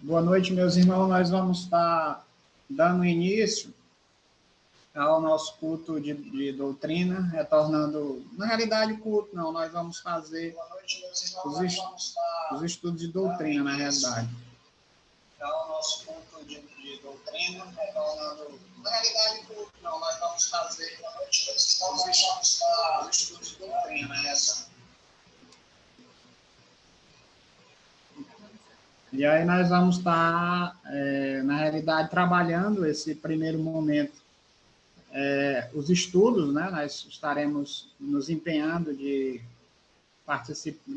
Boa noite, meus irmãos. Nós vamos estar dando início ao nosso culto de doutrina, retornando, na realidade, culto não, nós vamos fazer os estudos de doutrina, na realidade. Ao nosso culto de doutrina, retornando, na realidade, culto não, nós vamos fazer os estudos de doutrina, na realidade. E aí nós vamos estar, na realidade, trabalhando esse primeiro momento, os estudos, né? Nós estaremos nos empenhando de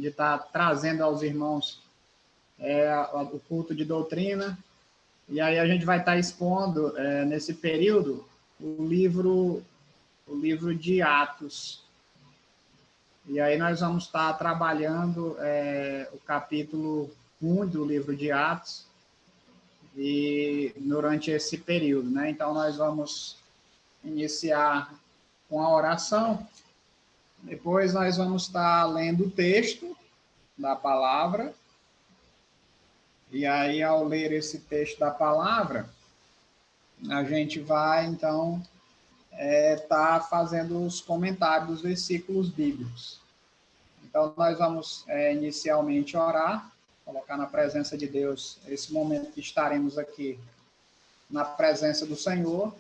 estar trazendo aos irmãos o culto de doutrina, e aí a gente vai estar expondo, nesse período, o livro de Atos. E aí nós vamos estar trabalhando o capítulo 1 do livro de Atos, e durante esse período, né? Então, nós vamos iniciar com a oração, depois nós vamos estar lendo o texto da palavra, e aí, ao ler esse texto da palavra, a gente vai, então, estar fazendo os comentários dos versículos bíblicos. Então, nós vamos inicialmente orar, colocar na presença de Deus esse momento que estaremos aqui na presença do Senhor,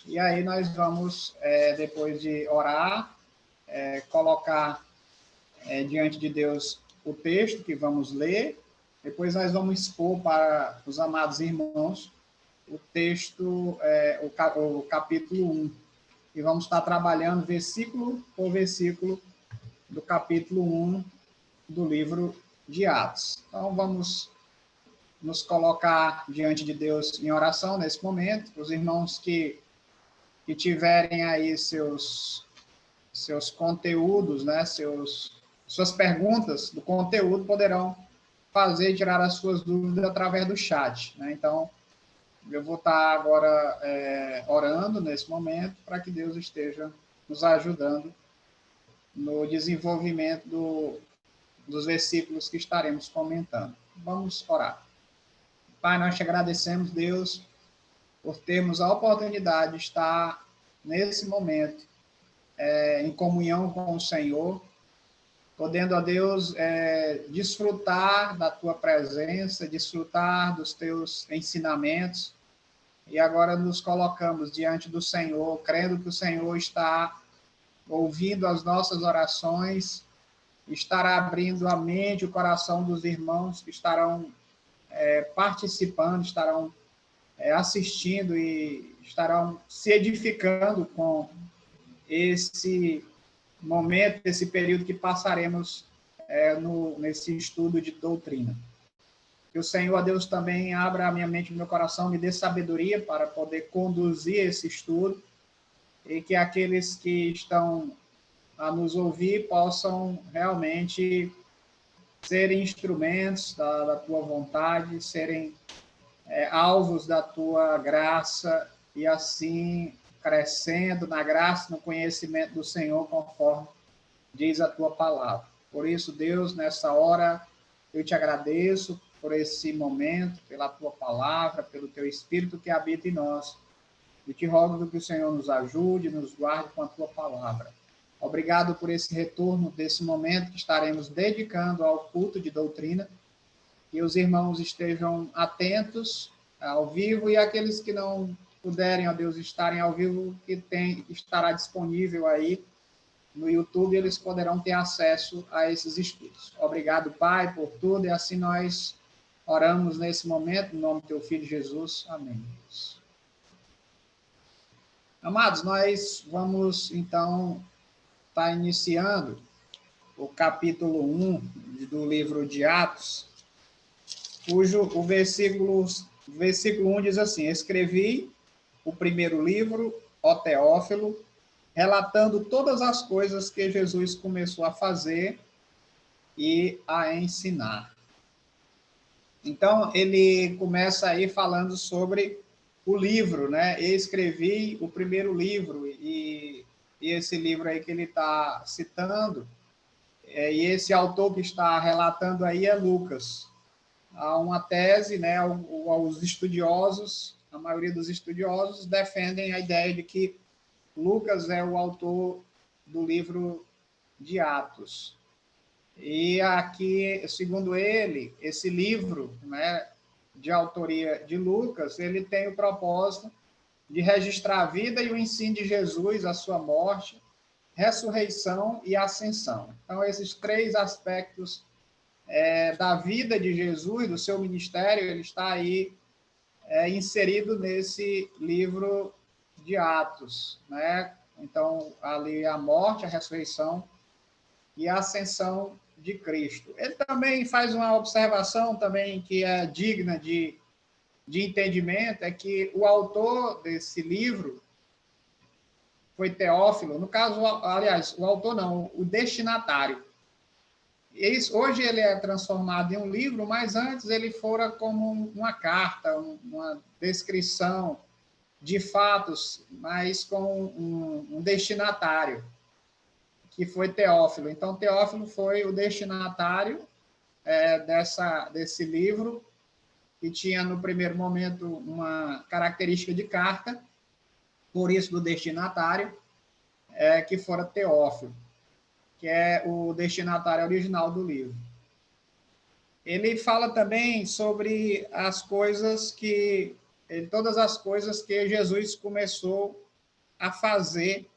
e aí nós vamos, depois de orar, colocar diante de Deus o texto que vamos ler, depois nós vamos expor para os amados irmãos o texto, o capítulo 1, e vamos estar trabalhando versículo por versículo do capítulo 1 do livro de Atos. Então, vamos nos colocar diante de Deus em oração nesse momento. Os irmãos que tiverem aí seus conteúdos, né, suas perguntas do conteúdo, poderão fazer e tirar as suas dúvidas através do chat, né? Então, eu vou estar agora orando nesse momento para que Deus esteja nos ajudando no desenvolvimento dos versículos que estaremos comentando. Vamos orar. Pai, nós te agradecemos, Deus, por termos a oportunidade de estar nesse momento em comunhão com o Senhor, podendo, ó Deus, desfrutar da tua presença, desfrutar dos teus ensinamentos, e agora nos colocamos diante do Senhor, crendo que o Senhor está ouvindo as nossas orações, estará abrindo a mente, o coração dos irmãos que estarão participando, estarão assistindo e estarão se edificando com esse momento, esse período que passaremos nesse estudo de doutrina. Que o Senhor, a Deus, também abra a minha mente e meu coração, me dê sabedoria para poder conduzir esse estudo, e que aqueles que estão a nos ouvir possam realmente serem instrumentos da tua vontade, serem alvos da tua graça, e assim crescendo na graça, no conhecimento do Senhor, conforme diz a tua palavra. Por isso, Deus, nessa hora, eu te agradeço por esse momento, pela tua palavra, pelo teu Espírito que habita em nós. E te rogo que o Senhor nos ajude, nos guarde com a tua palavra. Obrigado por esse retorno desse momento que estaremos dedicando ao culto de doutrina, que os irmãos estejam atentos ao vivo, e aqueles que não puderem, ó Deus, estarem ao vivo, que estará disponível aí no YouTube, eles poderão ter acesso a esses estudos. Obrigado, Pai, por tudo, e assim nós oramos nesse momento, em nome do teu Filho Jesus. Amém. Amados, nós vamos, então, estar iniciando o capítulo 1 do livro de Atos, cujo o versículo 1 diz assim: escrevi o primeiro livro, ó Teófilo, relatando todas as coisas que Jesus começou a fazer e a ensinar. Então, ele começa aí falando sobre o livro, né? Eu escrevi o primeiro livro, e esse livro aí que ele está citando, e esse autor que está relatando aí é Lucas. há uma tese, né, aos estudiosos, a maioria dos estudiosos defendem a ideia de que Lucas é o autor do livro de Atos. E aqui, segundo ele, esse livro, né, de autoria de Lucas, ele tem o propósito de registrar a vida e o ensino de Jesus, a sua morte, ressurreição e ascensão. Então, esses três aspectos da vida de Jesus, do seu ministério, ele está aí inserido nesse livro de Atos, né? Então, ali a morte, a ressurreição e a ascensão de Cristo. Ele também faz uma observação também que é digna de entendimento, é que o autor desse livro foi Teófilo, no caso, aliás, o autor não, o destinatário. Hoje ele é transformado em um livro, mas antes ele fora como uma carta, uma descrição de fatos, mas com um destinatário, que foi Teófilo. Então, Teófilo foi o destinatário desse livro, que tinha, no primeiro momento, uma característica de carta, por isso do destinatário, que fora Teófilo, que é o destinatário original do livro. Ele fala também sobre as coisas que, todas as coisas que Jesus começou a fazer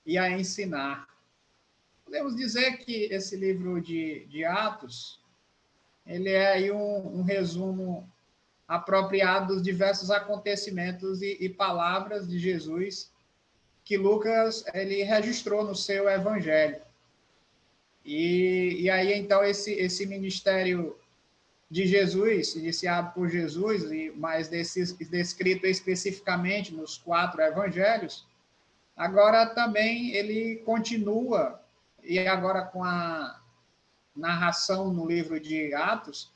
e a ensinar. Podemos dizer que esse livro de Atos, ele é aí um resumo apropriado dos diversos acontecimentos e palavras de Jesus que Lucas ele registrou no seu evangelho. E aí, então, esse ministério de Jesus, iniciado por Jesus, mas descrito especificamente nos 4 evangelhos, agora também ele continua, e agora com a narração no livro de Atos,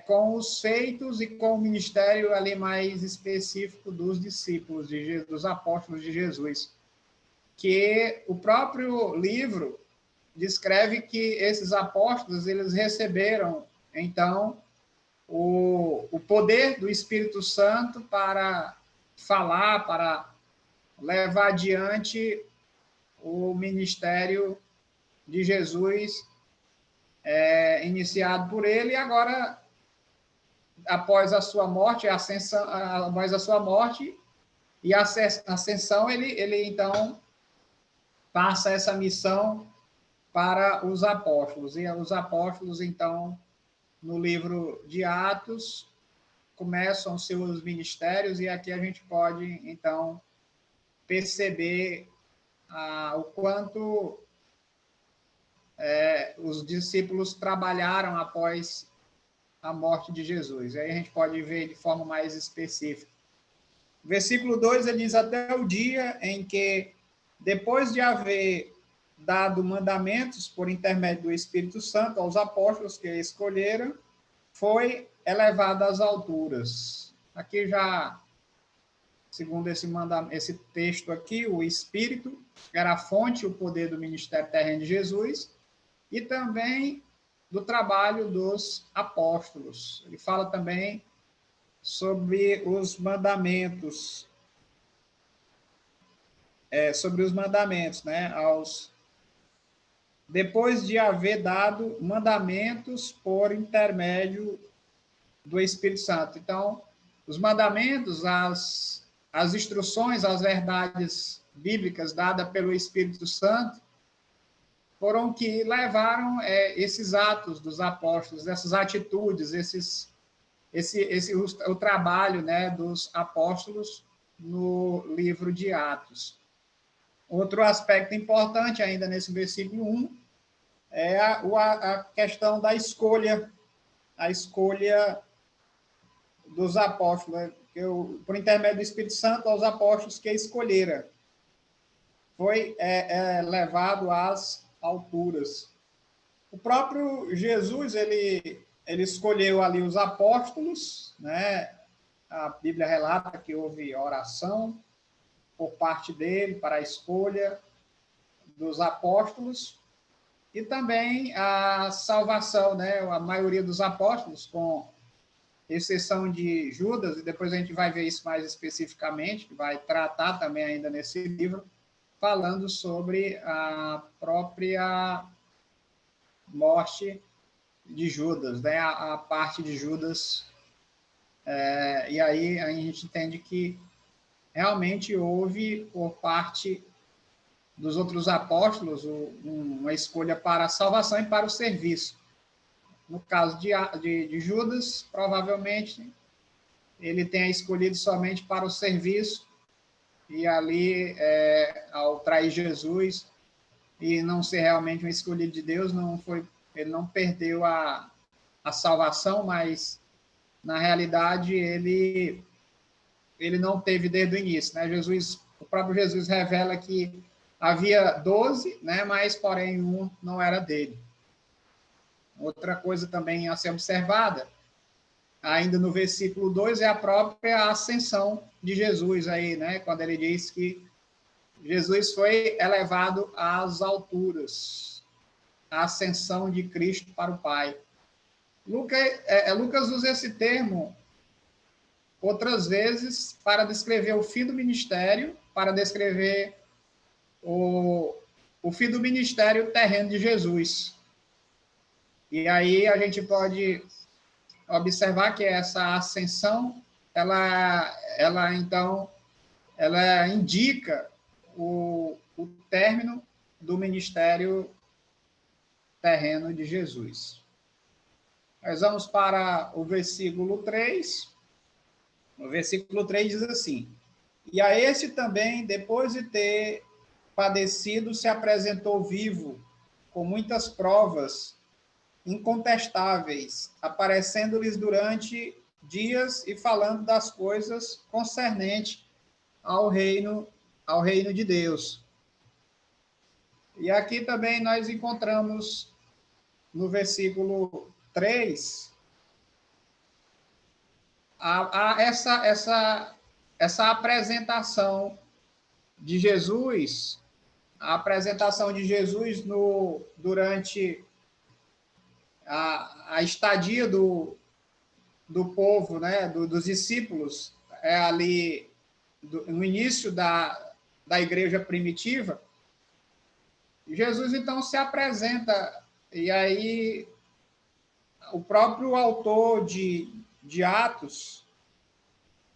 com os feitos e com o ministério ali mais específico dos discípulos, dos apóstolos de Jesus, que o próprio livro descreve que esses apóstolos, eles receberam, então, o poder do Espírito Santo para falar, para levar adiante o ministério de Jesus, iniciado por ele, e agora, após a sua morte, após a sua morte e a ascensão, ele então passa essa missão para os apóstolos. E os apóstolos, então, no livro de Atos, começam seus ministérios, e aqui a gente pode, então, perceber o quanto os discípulos trabalharam após a morte de Jesus. E aí a gente pode ver de forma mais específica. Versículo 2, ele diz, até o dia em que, depois de haver dado mandamentos por intermédio do Espírito Santo aos apóstolos que escolheram, foi elevado às alturas. Aqui já, segundo esse texto aqui, o Espírito era a fonte, o poder do ministério terreno de Jesus, e também do trabalho dos apóstolos. Ele fala também sobre os mandamentos, né, depois de haver dado mandamentos por intermédio do Espírito Santo. Então, os mandamentos, as instruções, as verdades bíblicas dadas pelo Espírito Santo, foram que levaram esses atos dos apóstolos, essas atitudes, o trabalho, né, dos apóstolos no livro de Atos. Outro aspecto importante ainda nesse versículo 1 é a questão da escolha, a escolha dos apóstolos, né, por intermédio do Espírito Santo, aos apóstolos que escolheram. Foi levado às alturas. O próprio Jesus, ele escolheu ali os apóstolos, né? A Bíblia relata que houve oração por parte dele para a escolha dos apóstolos, e também a salvação, né? A maioria dos apóstolos, com exceção de Judas, e depois a gente vai ver isso mais especificamente, que vai tratar também ainda nesse livro, falando sobre a própria morte de Judas, né? A parte de Judas. E aí a gente entende que realmente houve, por parte dos outros apóstolos, uma escolha para a salvação e para o serviço. No caso de Judas, provavelmente ele tenha escolhido somente para o serviço, e ali, ao trair Jesus e não ser realmente um escolhido de Deus, ele não perdeu a salvação, mas, na realidade, ele não teve desde o início, né? O próprio Jesus revela que havia 12, né? Mas, porém, um não era dele. Outra coisa também a ser observada, ainda no versículo 2, é a própria ascensão de Jesus aí, né? Quando ele diz que Jesus foi elevado às alturas, a ascensão de Cristo para o Pai. Lucas usa esse termo outras vezes para descrever o fim do ministério, para descrever o fim do ministério terreno de Jesus. E aí a gente pode observar que essa ascensão, então, ela indica o término do ministério terreno de Jesus. Nós vamos para o versículo 3. O versículo 3 diz assim: e a este também, depois de ter padecido, se apresentou vivo, com muitas provas incontestáveis, aparecendo-lhes durante dias e falando das coisas concernentes ao reino de Deus. E aqui também nós encontramos no versículo 3 essa apresentação de Jesus, durante a estadia do povo, né, dos discípulos, ali no início da igreja primitiva. Jesus, então, se apresenta, e aí o próprio autor de Atos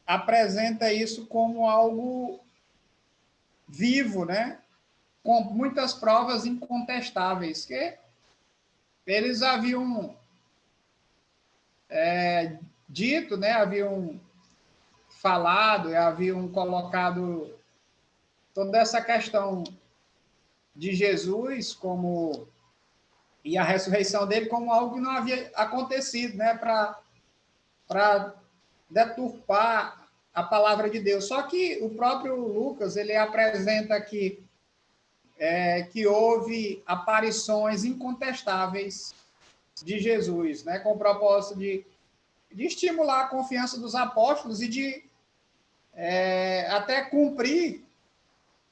apresenta isso como algo vivo, né? Com muitas provas incontestáveis, que eles haviam dito, né? Haviam falado, haviam colocado toda essa questão de Jesus e a ressurreição dele como algo que não havia acontecido, né? Para deturpar a palavra de Deus. Só que o próprio Lucas, ele apresenta aqui que houve aparições incontestáveis de Jesus, né? Com o propósito de estimular a confiança dos apóstolos e de até cumprir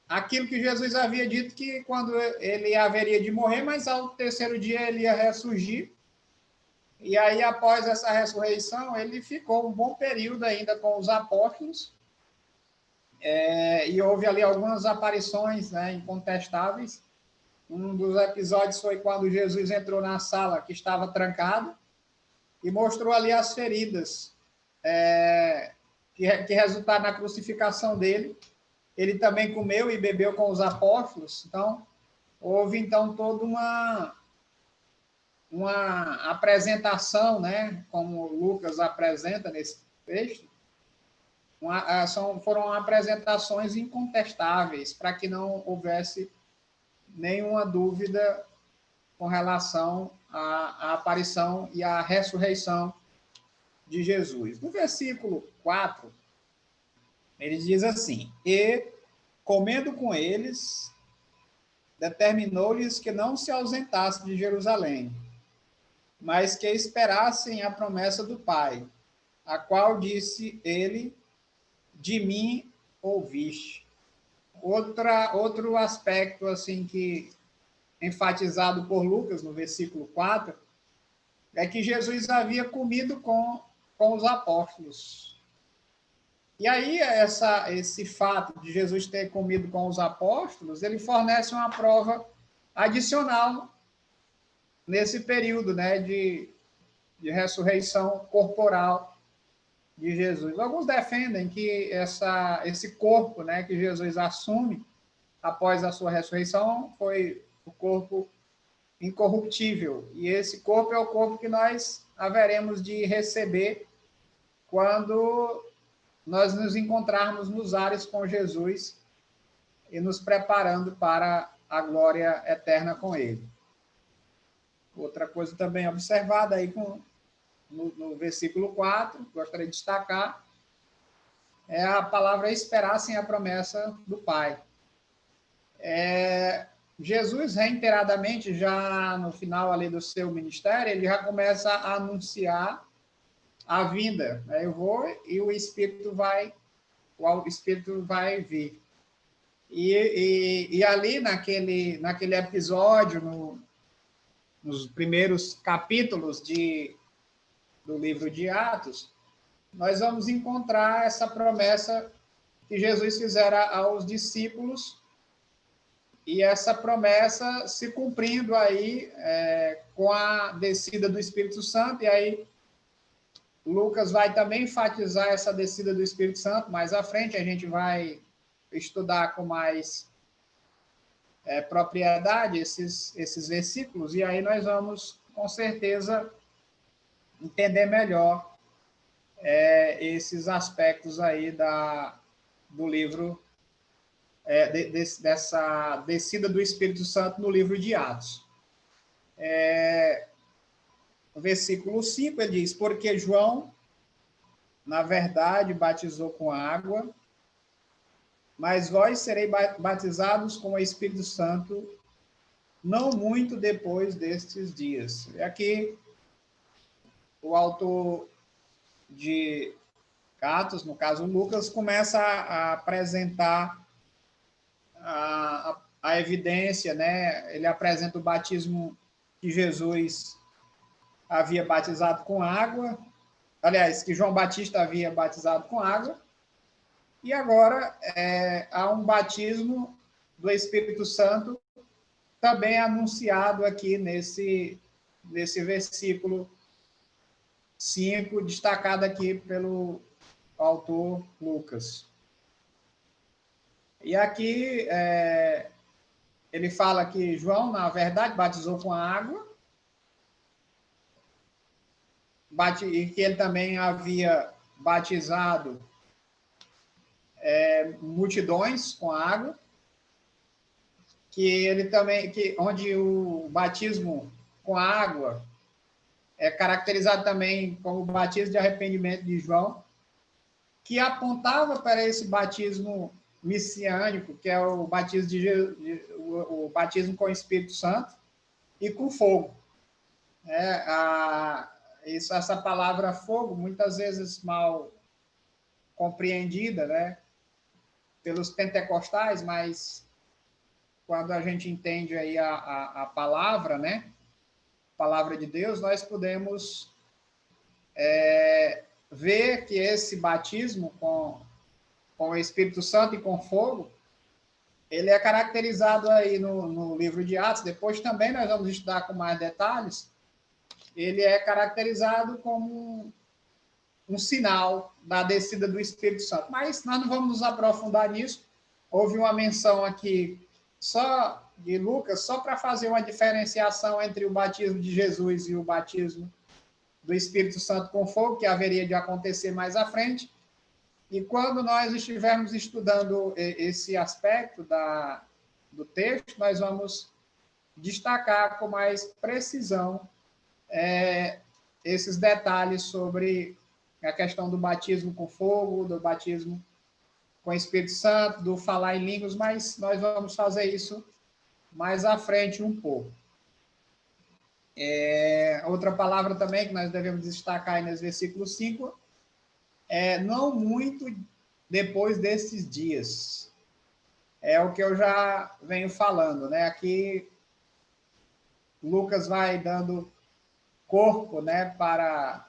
aquilo que Jesus havia dito, que quando ele haveria de morrer, mas ao terceiro dia ele ia ressurgir. E aí, após essa ressurreição, ele ficou um bom período ainda com os apóstolos, e houve ali algumas aparições, né, incontestáveis. Um dos episódios foi quando Jesus entrou na sala que estava trancada e mostrou ali as feridas que resultaram na crucificação dele. Ele também comeu e bebeu com os apóstolos. Então, houve então toda uma apresentação, né, como Lucas apresenta nesse texto, foram apresentações incontestáveis, para que não houvesse nenhuma dúvida com relação à aparição e à ressurreição de Jesus. No versículo 4, ele diz assim: e, comendo com eles, determinou-lhes que não se ausentassem de Jerusalém, mas que esperassem a promessa do Pai, a qual disse ele: de mim ouviste. Outro aspecto assim que enfatizado por Lucas no versículo 4, é que Jesus havia comido com os apóstolos. E aí, esse fato de Jesus ter comido com os apóstolos, ele fornece uma prova adicional nesse período, né, de ressurreição corporal de Jesus. Alguns defendem que esse corpo, né, que Jesus assume após a sua ressurreição foi o corpo incorruptível. E esse corpo é o corpo que nós haveremos de receber quando nós nos encontrarmos nos ares com Jesus e nos preparando para a glória eterna com ele. Outra coisa também observada aí no versículo 4, gostaria de destacar, é a palavra esperar sem a promessa do Pai. Jesus, reiteradamente, já no final ali do seu ministério, ele já começa a anunciar a vinda. Eu vou e o Espírito vai vir. E ali naquele episódio, nos primeiros capítulos do livro de Atos, nós vamos encontrar essa promessa que Jesus fizera aos discípulos, e essa promessa se cumprindo aí com a descida do Espírito Santo. E aí Lucas vai também enfatizar essa descida do Espírito Santo. Mais à frente a gente vai estudar com mais propriedade esses versículos, e aí nós vamos, com certeza, entender melhor esses aspectos aí do livro, dessa descida do Espírito Santo no livro de Atos. No versículo 5 ele diz: porque João, na verdade, batizou com água, mas vós sereis batizados com o Espírito Santo não muito depois destes dias. E aqui o autor de Atos, no caso Lucas, começa a apresentar a evidência, né? Ele apresenta o batismo que Jesus havia batizado com água, aliás, que João Batista havia batizado com água, e agora há um batismo do Espírito Santo também anunciado aqui nesse versículo 5, destacado aqui pelo autor Lucas. E aqui ele fala que João, na verdade, batizou com água, e que ele também havia batizado multidões com água, que ele também, onde o batismo com água é caracterizado também como o batismo de arrependimento de João, que apontava para esse batismo messiânico, que é o batismo o batismo com o Espírito Santo e com fogo. Essa palavra fogo, muitas vezes mal compreendida, né, pelos pentecostais, mas quando a gente entende aí a palavra, né, palavra de Deus, nós podemos ver que esse batismo com o Espírito Santo e com fogo, ele é caracterizado aí no livro de Atos. Depois também nós vamos estudar com mais detalhes. Ele é caracterizado como um sinal da descida do Espírito Santo. Mas nós não vamos nos aprofundar nisso. Houve uma menção aqui só de Lucas, só para fazer uma diferenciação entre o batismo de Jesus e o batismo do Espírito Santo com fogo, que haveria de acontecer mais à frente. E quando nós estivermos estudando esse aspecto do texto, nós vamos destacar com mais precisão esses detalhes sobre a questão do batismo com fogo, do batismo com o Espírito Santo, do falar em línguas, mas nós vamos fazer isso mais à frente um pouco. Outra palavra também que nós devemos destacar aí nesse versículo 5 não muito depois desses dias. É o que eu já venho falando, né? Aqui Lucas vai dando corpo, né, para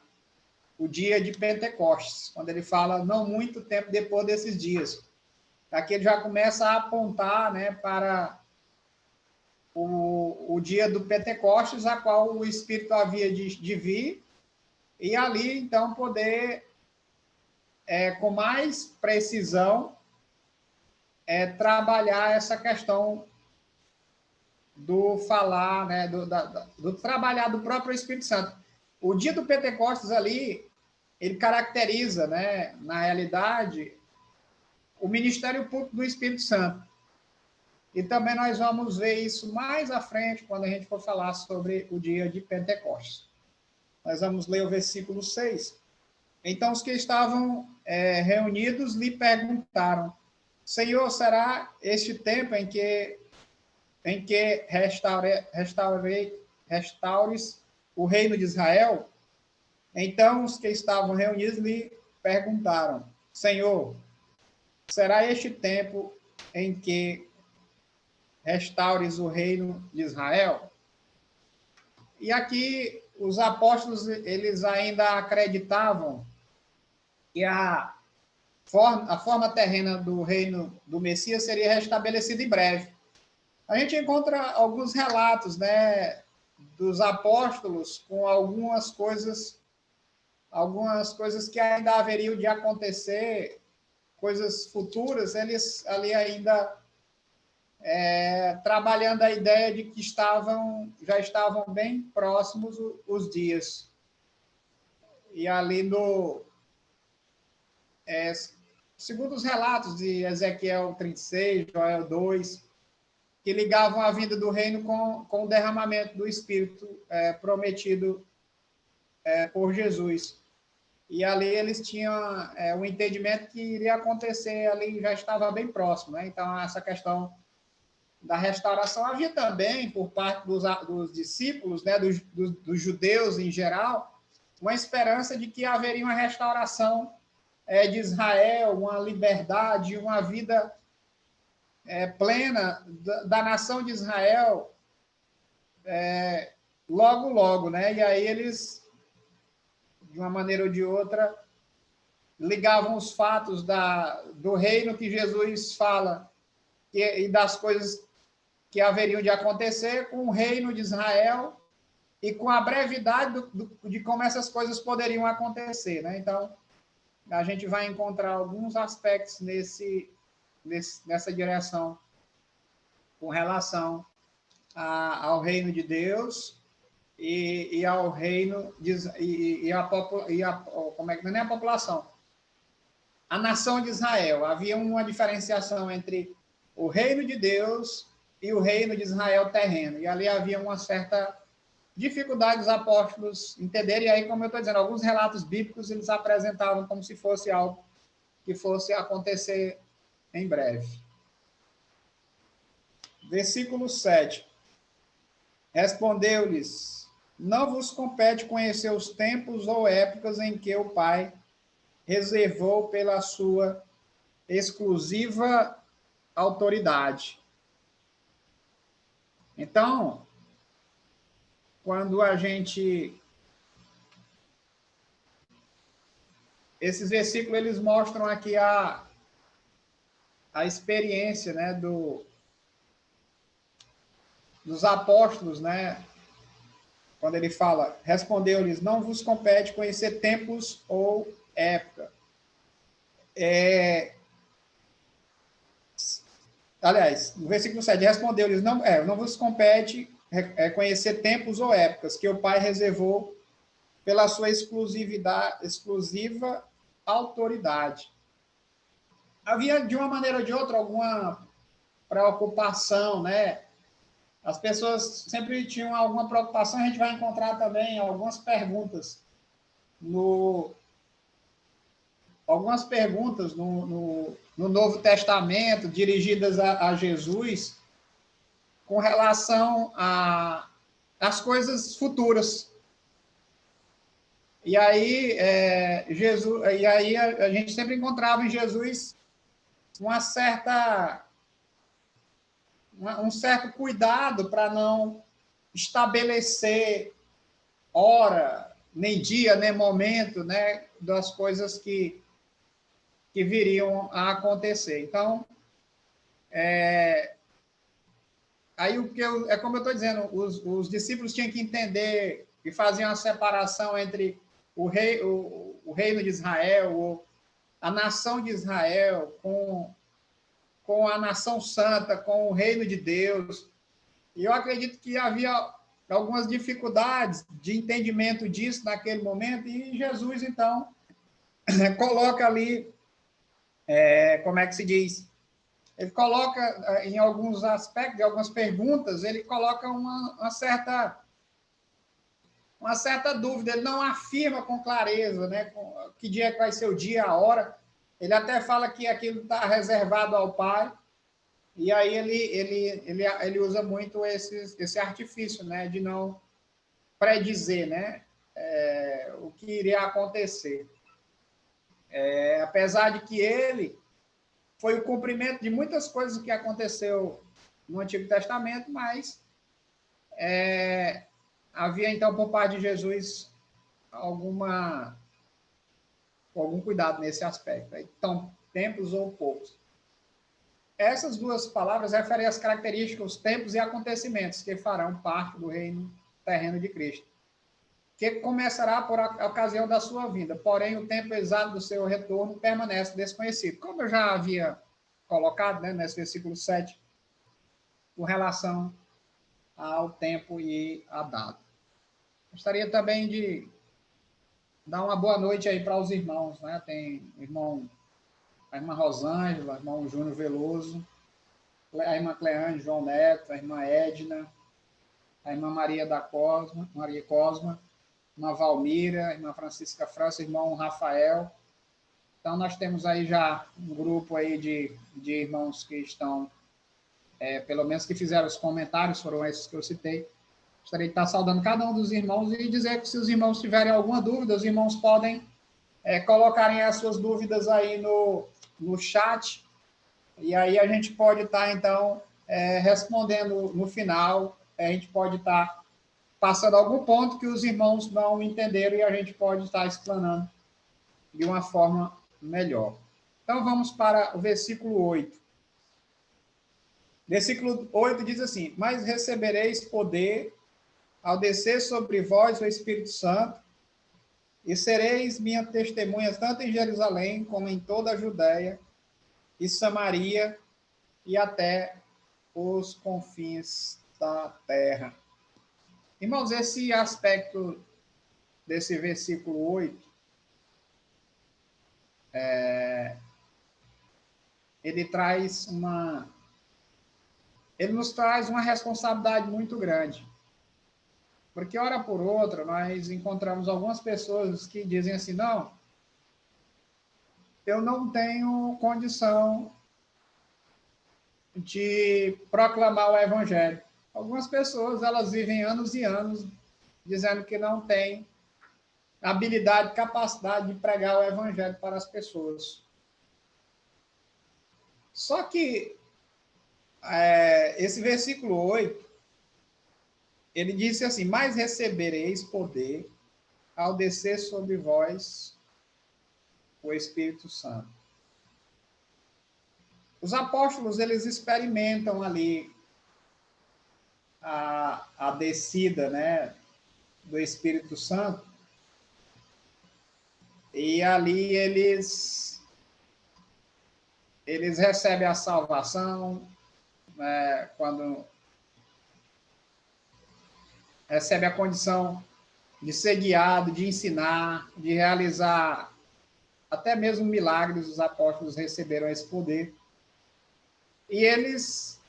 o dia de Pentecostes, quando ele fala não muito tempo depois desses dias. Aqui ele já começa a apontar, né, para o dia do Pentecostes, a qual o Espírito havia de vir, e ali, então, poder, com mais precisão, trabalhar essa questão do falar, né, do trabalhar do próprio Espírito Santo. O dia do Pentecostes ali, ele caracteriza, né, na realidade, o ministério público do Espírito Santo. E também nós vamos ver isso mais à frente, quando a gente for falar sobre o dia de Pentecostes. Nós vamos ler o versículo 6. Então, os que estavam reunidos lhe perguntaram: Senhor, será este tempo em que restaures o reino de Israel? Então, os que estavam reunidos lhe perguntaram: Senhor, será este tempo em que restaures o reino de Israel? E aqui os apóstolos, eles ainda acreditavam que a forma terrena do reino do Messias seria restabelecida em breve. A gente encontra alguns relatos, né, dos apóstolos com algumas coisas que ainda haveriam de acontecer, coisas futuras, eles ali ainda trabalhando a ideia de que já estavam bem próximos os dias. E ali segundo os relatos de Ezequiel 36, Joel 2, que ligavam a vinda do reino com o derramamento do Espírito prometido por Jesus. E ali eles tinham o entendimento que iria acontecer ali, já estava bem próximo, né? Então, essa questão da restauração havia também, por parte dos discípulos, né, dos judeus em geral, uma esperança de que haveria uma restauração de Israel, uma liberdade, uma vida plena da nação de Israel, logo, logo, né? E aí eles, de uma maneira ou de outra, ligavam os fatos do reino que Jesus fala e das coisas que haveriam de acontecer com o reino de Israel e com a brevidade de como essas coisas poderiam acontecer, né? Então, a gente vai encontrar alguns aspectos nessa direção com relação ao reino de Deus e ao reino como é que não é a população, a nação de Israel. Havia uma diferenciação entre o reino de Deus e o reino de Israel terreno, e ali havia uma certa dificuldade dos apóstolos entenderem, e aí, como eu estou dizendo, alguns relatos bíblicos eles apresentavam como se fosse algo que fosse acontecer em breve. Versículo 7. Respondeu-lhes: Não vos compete conhecer os tempos ou épocas em que o Pai reservou pela sua exclusiva autoridade. Então, quando a gente... Esses versículos, eles mostram aqui a experiência, né, dos apóstolos, né? Quando ele fala, respondeu-lhes, não vos compete conhecer tempos ou época. Aliás, no versículo 7, respondeu-lhes, não vos compete conhecer tempos ou épocas que o Pai reservou pela sua exclusiva autoridade. Havia, de uma maneira ou de outra, alguma preocupação, né? As pessoas sempre tinham alguma preocupação, a gente vai encontrar também algumas perguntas no Novo Testamento, dirigidas a Jesus, com relação às coisas futuras. E aí, a gente sempre encontrava em Jesus um certo cuidado para não estabelecer hora, nem dia, nem momento, né, das coisas que viriam a acontecer. Então, aí é como eu estou dizendo, os discípulos tinham que entender e faziam a separação entre o reino de Israel, a nação de Israel, com a nação santa, com o reino de Deus. E eu acredito que havia algumas dificuldades de entendimento disso naquele momento, e Jesus, então, coloca ali, como é que se diz? Ele coloca, em alguns aspectos, em algumas perguntas, ele coloca uma certa dúvida, ele não afirma com clareza, né, que dia que vai ser o dia, a hora. Ele até fala que aquilo está reservado ao Pai, e aí ele usa muito esse artifício, né, de não predizer, né, o que iria acontecer. Apesar de que ele foi o cumprimento de muitas coisas que aconteceu no Antigo Testamento, mas havia, então, por parte de Jesus, algum cuidado nesse aspecto. Então, tempos ou poucos. Essas duas palavras referem às características, os tempos e acontecimentos que farão parte do reino terreno de Cristo, que começará por ocasião da sua vinda, porém o tempo exato do seu retorno permanece desconhecido. Como eu já havia colocado, né, nesse versículo 7, com relação ao tempo e à data. Gostaria também de dar uma boa noite aí para os irmãos, né? Tem a irmã Rosângela, o irmão Júnior Veloso, a irmã Cleane, João Neto, a irmã Edna, a irmã Maria Cosma, a irmã Valmira, a irmã Francisca França, o irmão Rafael. Então, nós temos aí já um grupo aí de irmãos que estão, pelo menos que fizeram os comentários, foram esses que eu citei. Gostaria de estar saudando cada um dos irmãos e dizer que se os irmãos tiverem alguma dúvida, os irmãos podem colocarem as suas dúvidas aí no chat, e aí a gente pode estar, então, respondendo no final, a gente pode estar passando algum ponto que os irmãos não entenderam e a gente pode estar explanando de uma forma melhor. Então, vamos para o versículo 8. Versículo 8 diz assim: mas recebereis poder ao descer sobre vós o Espírito Santo, e sereis minhas testemunhas tanto em Jerusalém como em toda a Judéia e Samaria e até os confins da terra. Irmãos, esse aspecto desse versículo 8, ele nos traz uma responsabilidade muito grande. Porque, hora por outra, nós encontramos algumas pessoas que dizem assim, não, eu não tenho condição de proclamar o evangelho. Algumas pessoas, elas vivem anos e anos dizendo que não têm habilidade, capacidade de pregar o evangelho para as pessoas. Só que esse versículo 8, ele disse assim, mas recebereis poder ao descer sobre vós o Espírito Santo. Os apóstolos, eles experimentam ali a descida, né, do Espírito Santo, e ali eles recebem a salvação, né, quando recebe a condição de ser guiado, de ensinar, de realizar até mesmo milagres. Os apóstolos receberam esse poder. E eles,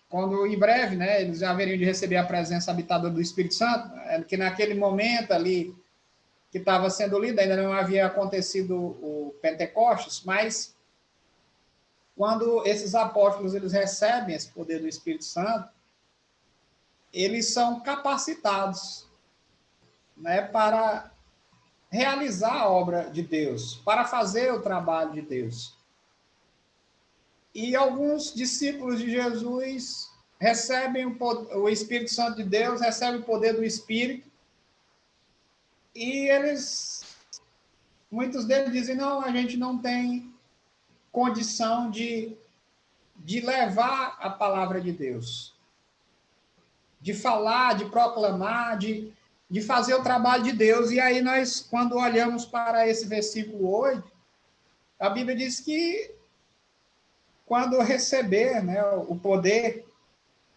quando em breve, né, eles já haveriam de receber a presença habitadora do Espírito Santo, que naquele momento ali que estava sendo lido, ainda não havia acontecido o Pentecostes, mas quando esses apóstolos eles recebem esse poder do Espírito Santo, eles são capacitados, né, para realizar a obra de Deus, para fazer o trabalho de Deus. E alguns discípulos de Jesus recebem o Espírito Santo de Deus, recebem o poder do Espírito, e muitos deles dizem, não, a gente não tem condição de levar a palavra de Deus, de falar, de proclamar, de fazer o trabalho de Deus. E aí nós, quando olhamos para esse versículo 8, a Bíblia diz que quando receber, né, o poder,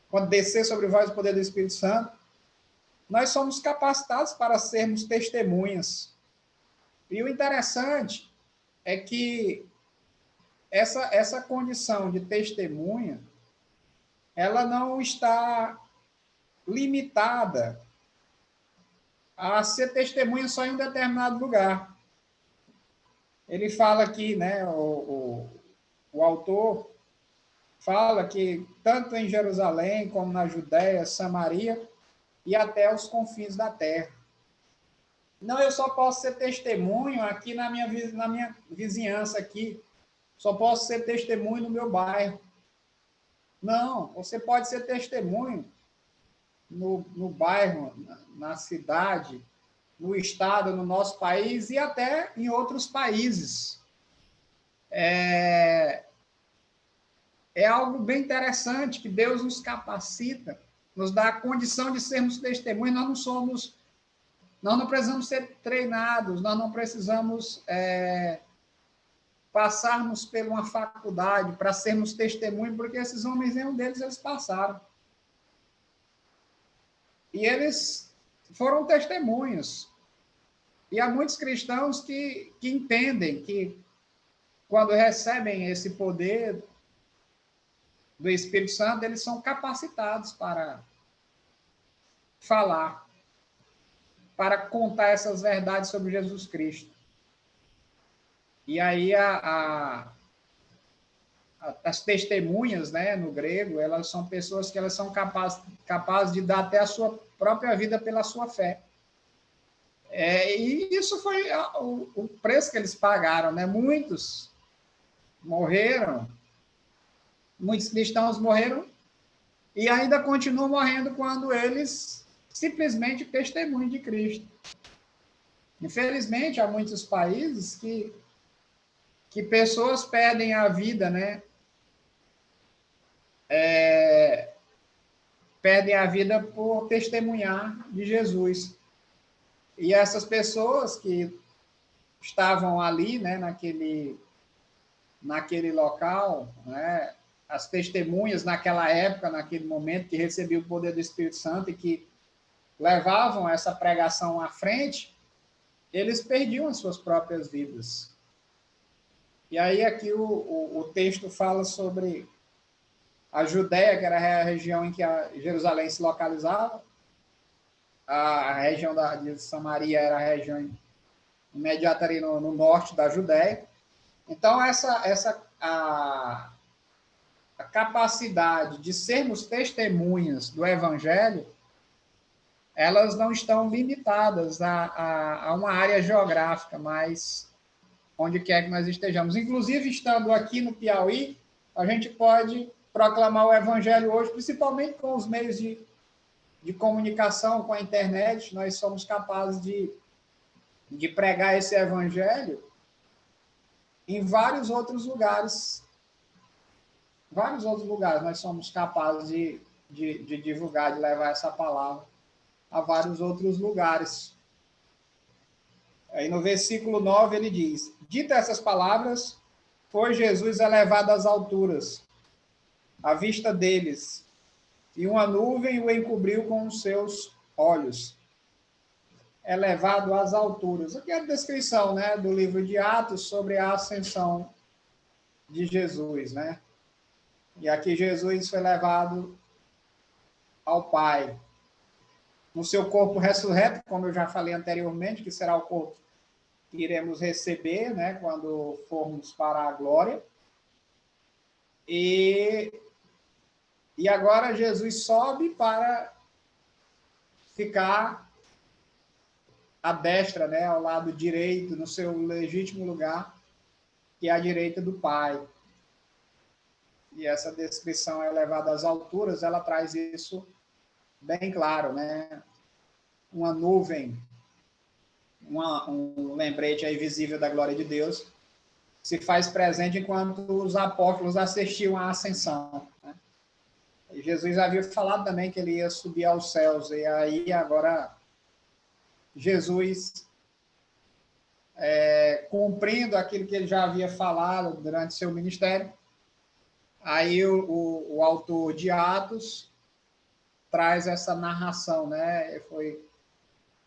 quando descer sobre vós o poder do Espírito Santo, nós somos capacitados para sermos testemunhas. E o interessante é que essa condição de testemunha, ela não está limitada a ser testemunha só em um determinado lugar. Ele fala aqui, né, o autor fala que tanto em Jerusalém como na Judéia, Samaria e até os confins da terra. Não, eu só posso ser testemunho aqui na minha vizinhança aqui. Só posso ser testemunho no meu bairro. Não, você pode ser testemunho no bairro, na cidade, no estado, no nosso país e até em outros países. É algo bem interessante que Deus nos capacita, nos dá a condição de sermos testemunhas. Nós não precisamos ser treinados, nós não precisamos passarmos por uma faculdade para sermos testemunhos, porque esses homens, nenhum deles, eles passaram. E eles foram testemunhos. E há muitos cristãos que entendem que, quando recebem esse poder do Espírito Santo, eles são capacitados para falar, para contar essas verdades sobre Jesus Cristo. E aí as testemunhas, né, no grego, elas são pessoas que elas são capazes de dar até a sua própria vida pela sua fé. E isso foi o preço que eles pagaram, né? Muitos morreram, muitos cristãos morreram e ainda continuam morrendo quando eles simplesmente testemunham de Cristo. Infelizmente, há muitos países que pessoas perdem a vida, né? Perdem a vida por testemunhar de Jesus. E essas pessoas que estavam ali, né, naquele local, né, as testemunhas naquela época, naquele momento, que recebiam o poder do Espírito Santo e que levavam essa pregação à frente, eles perdiam as suas próprias vidas. E aí aqui o texto fala sobre a Judéia, que era a região em que a Jerusalém se localizava, a região de Samaria era a região imediata ali no norte da Judéia. Então, a capacidade de sermos testemunhas do Evangelho, elas não estão limitadas a uma área geográfica, mas onde quer que nós estejamos. Inclusive, estando aqui no Piauí, a gente pode proclamar o Evangelho hoje, principalmente com os meios de comunicação, com a internet. Nós somos capazes de pregar esse Evangelho em vários outros lugares. Vários outros lugares nós somos capazes de divulgar, de levar essa palavra a vários outros lugares. Aí no versículo 9 ele diz: dita essas palavras, foi Jesus elevado às alturas, à vista deles, e uma nuvem o encobriu com os seus olhos. Elevado às alturas. Aqui é a descrição, né, do livro de Atos sobre a ascensão de Jesus, né? E aqui Jesus foi levado ao Pai, no seu corpo ressurreto, como eu já falei anteriormente, que será o corpo que iremos receber, né, quando formos para a glória. E agora Jesus sobe para ficar à destra, né, ao lado direito, no seu legítimo lugar, que é a direita do Pai. e essa descrição elevada às alturas, ela traz isso bem claro, né? Uma nuvem, um lembrete aí visível da glória de Deus, se faz presente enquanto os apóstolos assistiam à ascensão, né? E Jesus havia falado também que ele ia subir aos céus, e aí agora Jesus, cumprindo aquilo que ele já havia falado durante seu ministério, aí o autor de Atos traz essa narração, né? Ele foi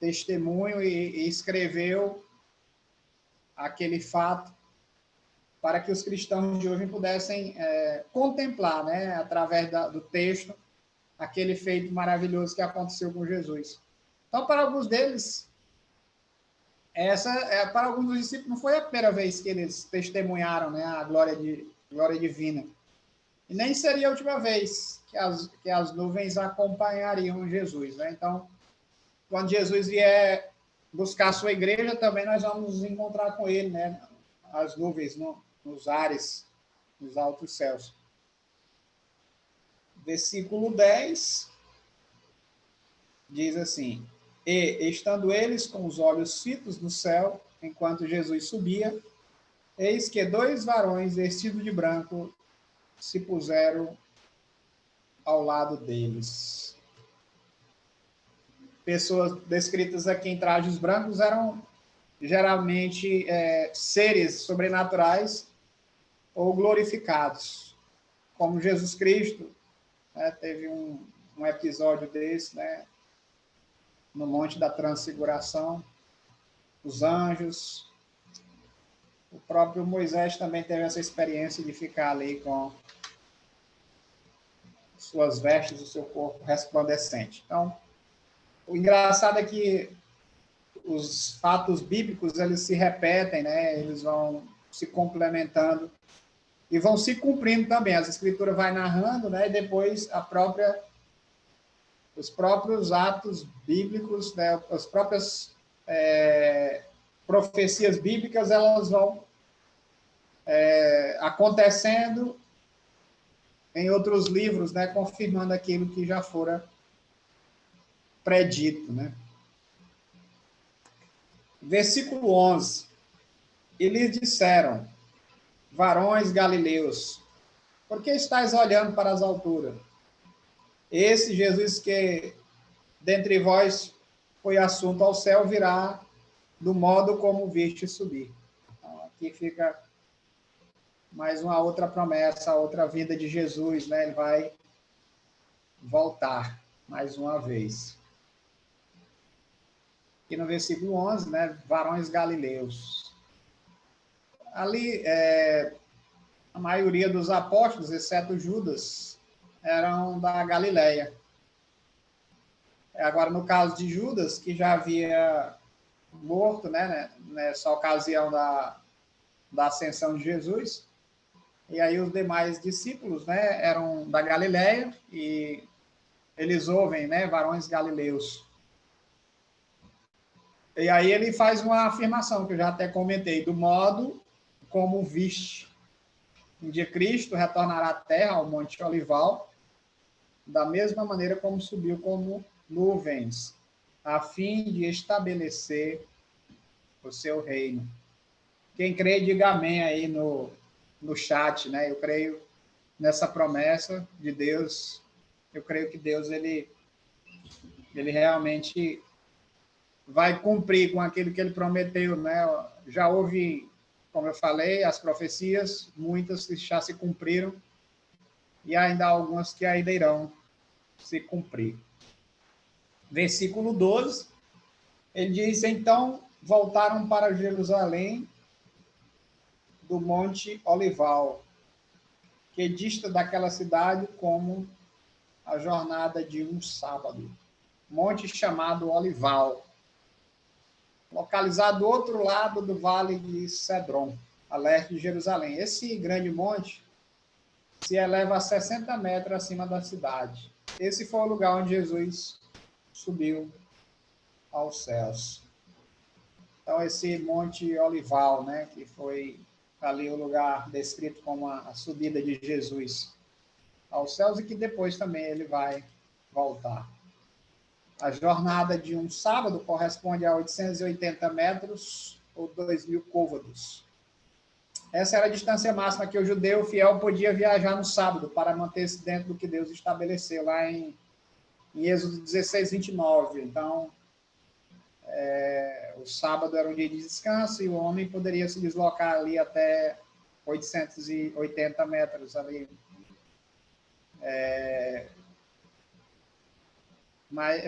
testemunho e escreveu aquele fato para que os cristãos de hoje pudessem contemplar, né, através do texto, aquele feito maravilhoso que aconteceu com Jesus. Então, para alguns deles, para alguns dos discípulos, não foi a primeira vez que eles testemunharam, né, a glória divina. E nem seria a última vez que as nuvens acompanhariam Jesus, né? Então, quando Jesus vier buscar a sua igreja, também nós vamos nos encontrar com ele, né? As nuvens nos ares, nos altos céus. Versículo 10 diz assim: E, estando eles com os olhos fitos no céu, enquanto Jesus subia, eis que 2 varões vestidos de branco se puseram ao lado deles. Pessoas descritas aqui em trajes brancos eram geralmente seres sobrenaturais ou glorificados, como Jesus Cristo, né? Teve um episódio desse, né, no Monte da Transfiguração, os anjos, o próprio Moisés também teve essa experiência de ficar ali com suas vestes, o seu corpo resplandecente. Então, o engraçado é que os fatos bíblicos, eles se repetem, né? Eles vão se complementando e vão se cumprindo também. As escrituras vai narrando, né? E depois os próprios atos bíblicos, né? As próprias profecias bíblicas, elas vão acontecendo em outros livros, né? Confirmando aquilo que já fora predito, né? Versículo 11. E lhes disseram: varões galileus, por que estáis olhando para as alturas? Esse Jesus que dentre vós foi assunto ao céu virá do modo como viste subir. Então, aqui fica mais uma outra promessa, a outra vinda de Jesus, né? Ele vai voltar mais uma vez. Aqui no versículo 11, né? Varões galileus. Ali, a maioria dos apóstolos, exceto Judas, eram da Galileia. Agora, no caso de Judas, que já havia morto, né, nessa ocasião da ascensão de Jesus, e aí os demais discípulos, né, eram da Galileia, e eles ouvem, né, varões galileus. E aí ele faz uma afirmação, que eu já até comentei, do modo como viste. Um dia Cristo retornará à terra, ao Monte Olival, da mesma maneira como subiu como nuvens, a fim de estabelecer o seu reino. Quem crê, diga amém aí no chat, né? Eu creio nessa promessa de Deus. Eu creio que Deus, ele realmente vai cumprir com aquilo que ele prometeu, né? Já houve, como eu falei, as profecias, muitas que já se cumpriram, e ainda há algumas que ainda irão se cumprir. Versículo 12, ele diz: então voltaram para Jerusalém do Monte Olival, que dista daquela cidade como a jornada de um sábado. Monte chamado Olival, localizado do outro lado do Vale de Cedron, a leste de Jerusalém. Esse grande monte se eleva a 60 metros acima da cidade. Esse foi o lugar onde Jesus subiu aos céus. Então, esse Monte Olival, né, que foi ali o lugar descrito como a subida de Jesus. aos céus e que depois também ele vai voltar. A jornada de um sábado corresponde a 880 metros ou 2.000 côvados. Essa era a distância máxima que o judeu fiel podia viajar no sábado para manter-se dentro do que Deus estabeleceu lá em Êxodo 16, 29. Então, o sábado era um dia de descanso e o homem poderia se deslocar ali até 880 metros ali.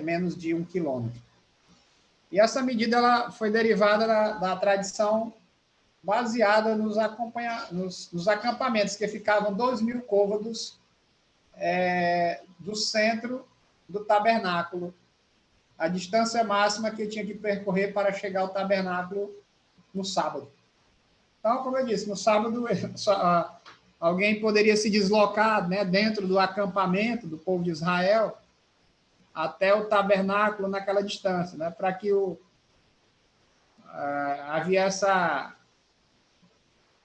Menos de 1 quilômetro. E essa medida ela foi derivada da tradição baseada nos acampamentos, que ficavam 2.000 côvados do centro do tabernáculo, a distância máxima que tinha que percorrer para chegar ao tabernáculo no sábado. Então, como eu disse, no sábado alguém poderia se deslocar, né, dentro do acampamento do povo de Israel até o tabernáculo naquela distância, né, para que havia essa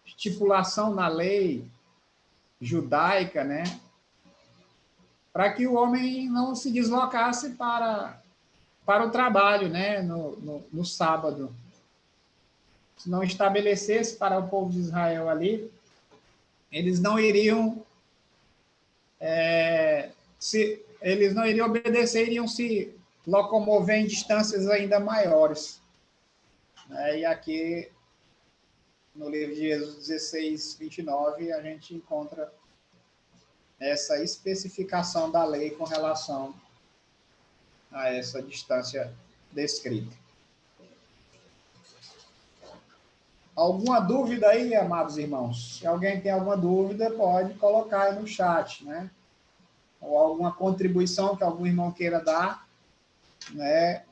estipulação na lei judaica, né, para que o homem não se deslocasse para o trabalho, né, no sábado. Se não estabelecesse para o povo de Israel ali, eles não iriam obedecer, iriam se locomover em distâncias ainda maiores. E aqui, no livro de Êxodo 16, 29, a gente encontra essa especificação da lei com relação a essa distância descrita. Alguma dúvida aí, amados irmãos? Se alguém tem alguma dúvida, pode colocar aí no chat, né? Ou alguma contribuição que algum irmão queira dar, né?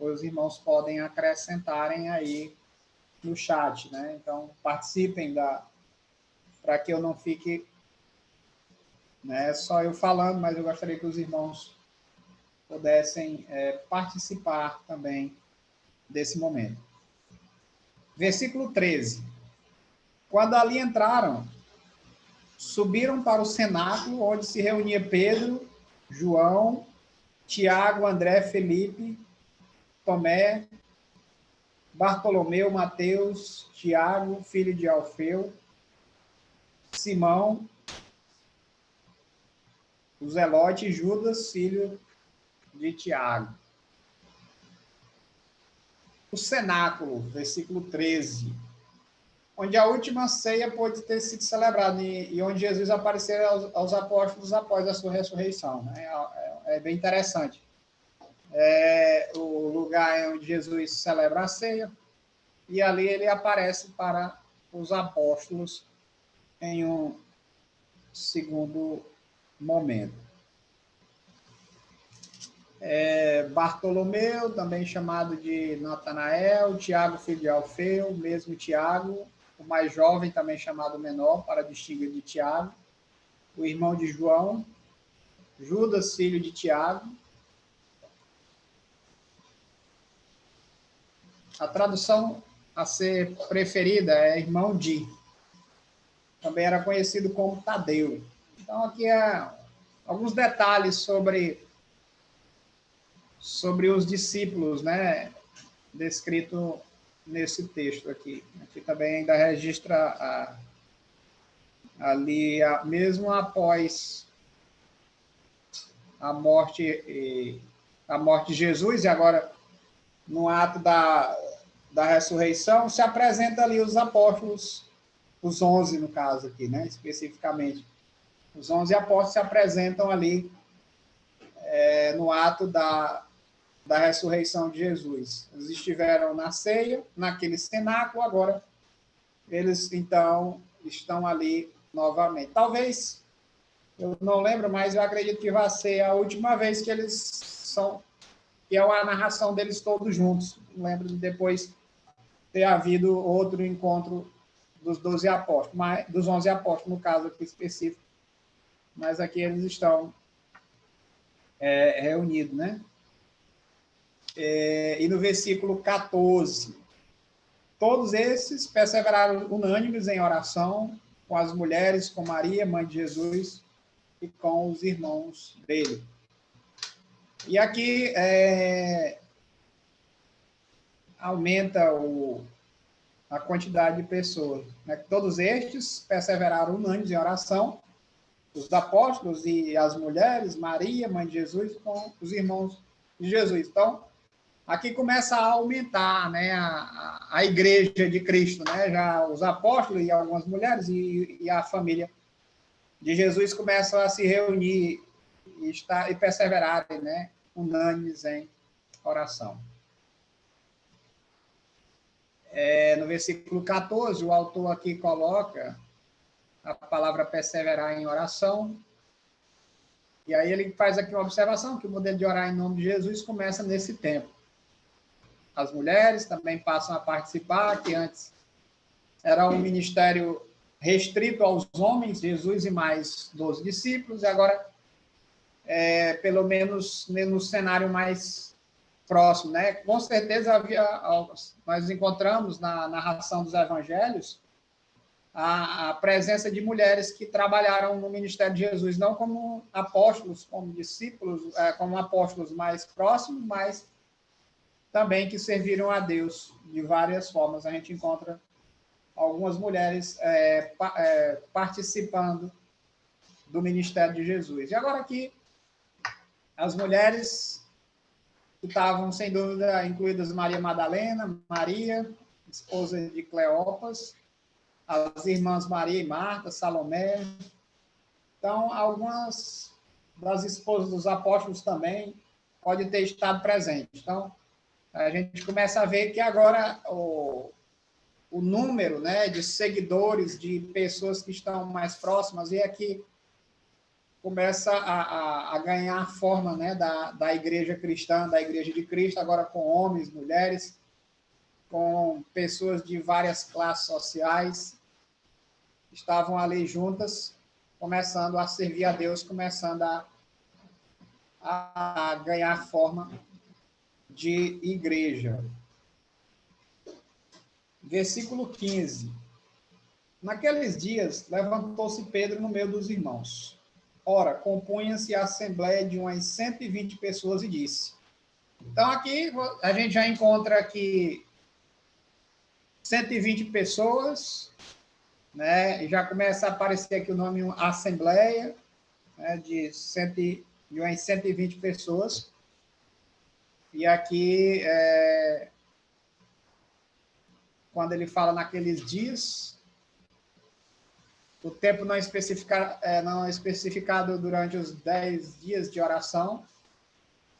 Os irmãos podem acrescentarem aí no chat, né? Então, participem para que eu não fique, né, só eu falando, mas eu gostaria que os irmãos pudessem participar também desse momento. Versículo 13. Quando ali entraram, subiram para o cenáculo, onde se reunia Pedro, João, Tiago, André, Felipe, Tomé, Bartolomeu, Mateus, Tiago, filho de Alfeu, Simão, o Zelote e Judas, filho de Tiago. O cenáculo, versículo 13, onde a última ceia pode ter sido celebrada e onde Jesus apareceu aos apóstolos após a sua ressurreição, né? É bem interessante. O lugar onde Jesus celebra a ceia e ali ele aparece para os apóstolos em um segundo momento. Bartolomeu, também chamado de Natanael, Tiago, filho de Alfeu, mesmo Tiago, o mais jovem, também chamado menor, para distinguir de Tiago, o irmão de João, Judas, filho de Tiago. A tradução a ser preferida é irmão de. Também era conhecido como Tadeu. Então, aqui alguns detalhes sobre os discípulos, né, descrito nesse texto aqui. Aqui também ainda registra ali, mesmo após a morte de Jesus, e agora no ato da ressurreição, se apresenta ali os apóstolos, os 11 no caso aqui, né, especificamente. Os 11 apóstolos se apresentam ali no ato da ressurreição de Jesus. Eles estiveram na ceia, naquele cenáculo, agora eles, então, estão ali novamente. Talvez, eu não lembro, mas eu acredito que vai ser a última vez que eles que é a narração deles todos juntos. Não lembro de depois ter havido outro encontro dos 12 apóstolos, dos 11 apóstolos, no caso aqui específico, mas aqui eles estão reunidos, né? E no versículo 14, todos esses perseveraram unânimes em oração com as mulheres, com Maria, mãe de Jesus, e com os irmãos dele. E aqui aumenta a quantidade de pessoas, né? Todos estes perseveraram unânimes em oração, os apóstolos e as mulheres, Maria, mãe de Jesus, com os irmãos de Jesus. Então, aqui começa a aumentar, né, a igreja de Cristo, né? Já os apóstolos e algumas mulheres e a família de Jesus começam a se reunir e perseverarem, né, unânimes em oração. No versículo 14, o autor aqui coloca a palavra perseverar em oração, e aí ele faz aqui uma observação, que o modelo de orar em nome de Jesus começa nesse tempo. As mulheres também passam a participar, que antes era um ministério restrito aos homens, Jesus e mais 12 discípulos, e agora, pelo menos no cenário mais próximo, né? Com certeza nós encontramos na narração dos evangelhos a presença de mulheres que trabalharam no ministério de Jesus, não como apóstolos, como discípulos, como apóstolos mais próximos, mas também que serviram a Deus de várias formas. A gente encontra algumas mulheres participando do ministério de Jesus. E agora aqui, as mulheres que estavam, sem dúvida, incluídas Maria Madalena, Maria, esposa de Cleopas, as irmãs Maria e Marta, Salomé. Então, algumas das esposas dos apóstolos também podem ter estado presentes. Então, a gente começa a ver que agora o número, né, de seguidores, de pessoas que estão mais próximas, e aqui começa a ganhar forma, né, da igreja cristã, da igreja de Cristo, agora com homens, mulheres, com pessoas de várias classes sociais, estavam ali juntas, começando a servir a Deus, começando a ganhar forma de igreja. Versículo 15. Naqueles dias, levantou-se Pedro no meio dos irmãos. Ora, compunha-se a assembleia de umas 120 pessoas e disse. Então, aqui a gente já encontra aqui 120 pessoas, né? E já começa a aparecer aqui o nome Assembleia, né? De umas 120 pessoas. E aqui, quando ele fala naqueles dias, o tempo não é especificado durante os 10 dias de oração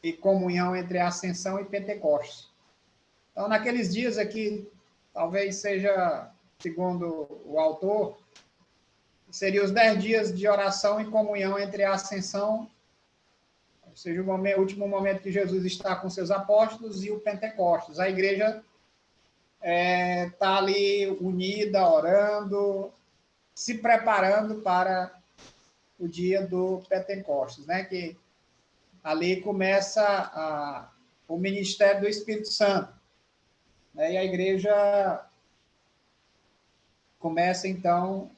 e comunhão entre a Ascensão e Pentecostes. Então, naqueles dias aqui, talvez seja, segundo o autor, seria os 10 dias de oração e comunhão entre a Ascensão, ou seja, o último momento que Jesus está com seus apóstolos, e o Pentecostes. A igreja está ali unida, orando, se preparando para o dia do Pentecostes, né? Que ali começa o ministério do Espírito Santo, né? E a igreja começa, então,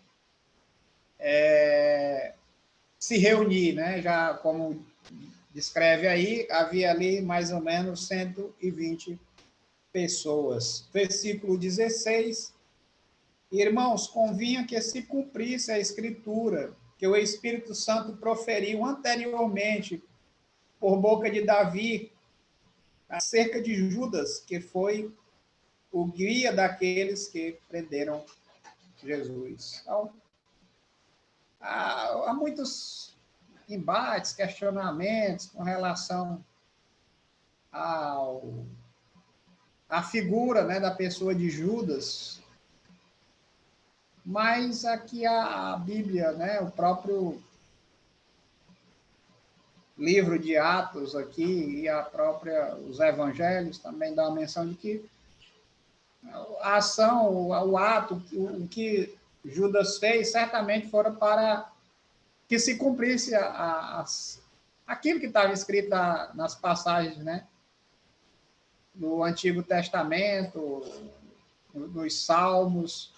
se reunir, né? Já como descreve aí, havia ali mais ou menos 120 pessoas. Versículo 16. Irmãos, convinha que se cumprisse a Escritura, que o Espírito Santo proferiu anteriormente por boca de Davi acerca de Judas, que foi o guia daqueles que prenderam Jesus. Então, há muitos embates, questionamentos com relação à figura, né, da pessoa de Judas, mas aqui a Bíblia, né, o próprio livro de Atos aqui e os evangelhos também dá a menção de que a ação, o ato, o que Judas fez, certamente foram para que se cumprisse aquilo que estava escrito nas passagens, né, do Antigo Testamento, nos Salmos,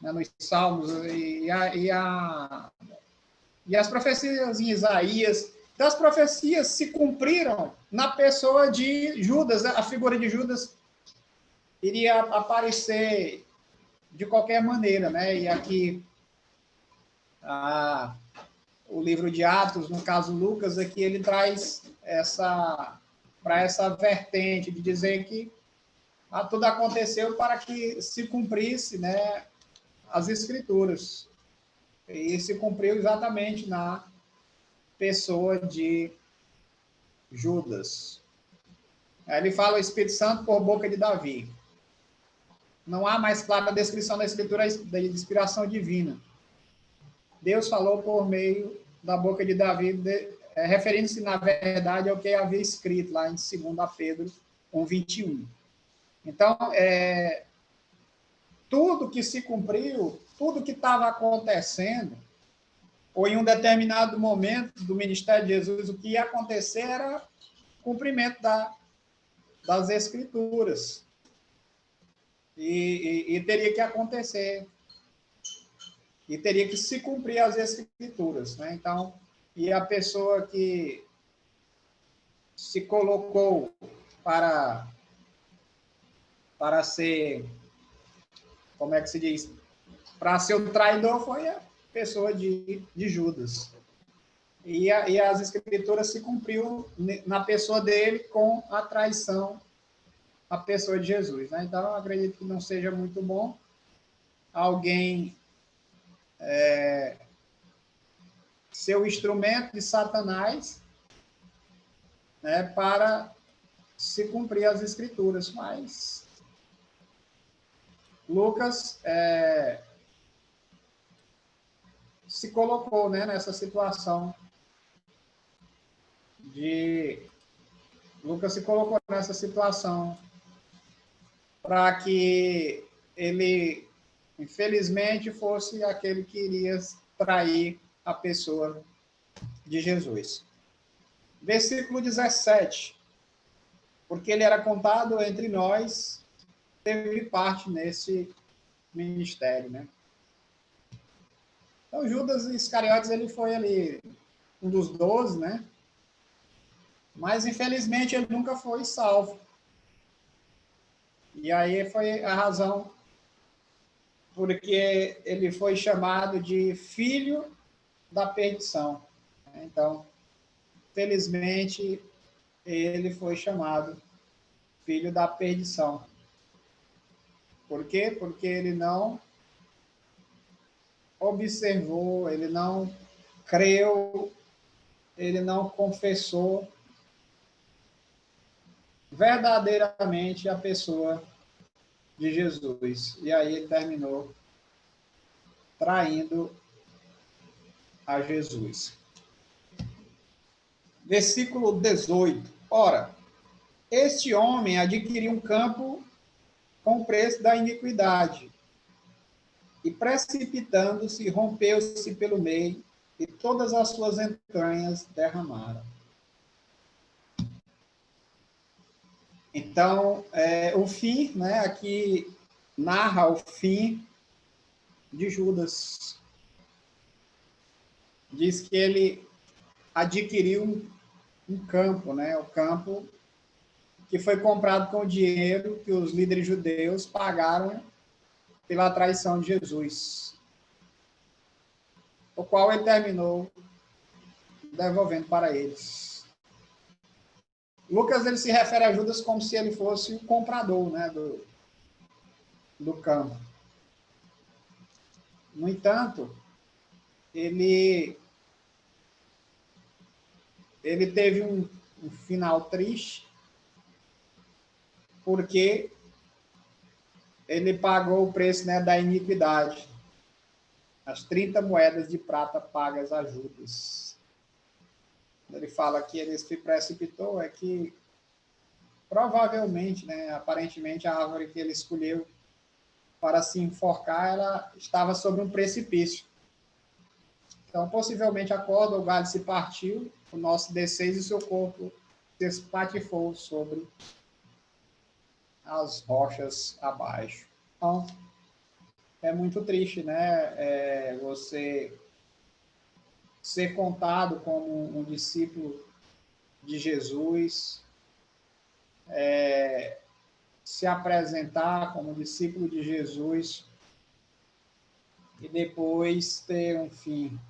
né, nos Salmos, e E as profecias em Isaías, então as profecias se cumpriram na pessoa de Judas, a figura de Judas iria aparecer de qualquer maneira, né? E aqui o livro de Atos, no caso Lucas, aqui ele traz para essa vertente de dizer que tudo aconteceu para que se cumprisse, né, as escrituras. E se cumpriu exatamente na pessoa de Judas. Aí ele fala o Espírito Santo por boca de Davi. Não há mais clara descrição da escritura da inspiração divina. Deus falou por meio da boca de Davi, referindo-se, na verdade, ao que havia escrito lá em 2 Pedro 1:21. Então, tudo que se cumpriu, tudo que estava acontecendo, ou em um determinado momento do ministério de Jesus, o que ia acontecer era cumprimento das Escrituras. E teria que acontecer. E teria que se cumprir as Escrituras, né? Então, e a pessoa que se colocou para ser, como é que se diz? Para ser o traidor foi a pessoa de Judas. E as Escrituras se cumpriu na pessoa dele com a traição à pessoa de Jesus, né? Então, eu acredito que não seja muito bom alguém ser o instrumento de Satanás, né, para se cumprir as Escrituras, mas Lucas se colocou, né, nessa situação para que ele, infelizmente, fosse aquele que iria trair a pessoa de Jesus. Versículo 17. Porque ele era contado entre nós, teve parte nesse ministério, né? Então, Judas Iscariotes, ele foi ali um dos 12, né? Mas, infelizmente, ele nunca foi salvo. E aí foi a razão porque ele foi chamado de filho da perdição. Então, felizmente, ele foi chamado filho da perdição. Por quê? Porque ele não observou, ele não creu, ele não confessou verdadeiramente a pessoa de Jesus. E aí ele terminou traindo a Jesus. Versículo 18. Ora, este homem adquiriu um campo com o preço da iniquidade, e precipitando-se, rompeu-se pelo meio, e todas as suas entranhas derramaram. Então, o fim, né, aqui narra o fim de Judas. Diz que ele adquiriu um campo, né, o campo que foi comprado com o dinheiro que os líderes judeus pagaram pela traição de Jesus, o qual ele terminou devolvendo para eles. Lucas, ele se refere a Judas como se ele fosse o comprador, né, do campo. No entanto, ele teve um final triste, porque ele pagou o preço, né, da iniquidade. As 30 moedas de prata pagas a Judas. Ele fala que ele se precipitou, é que provavelmente, né, aparentemente, a árvore que ele escolheu para se enforcar, ela estava sobre um precipício. Então, possivelmente, a corda, o galho se partiu, o nosso D6 e seu corpo se espatifou sobre as rochas abaixo. Então, é muito triste, né? Você ser contado como um discípulo de Jesus, se apresentar como discípulo de Jesus e depois ter um fim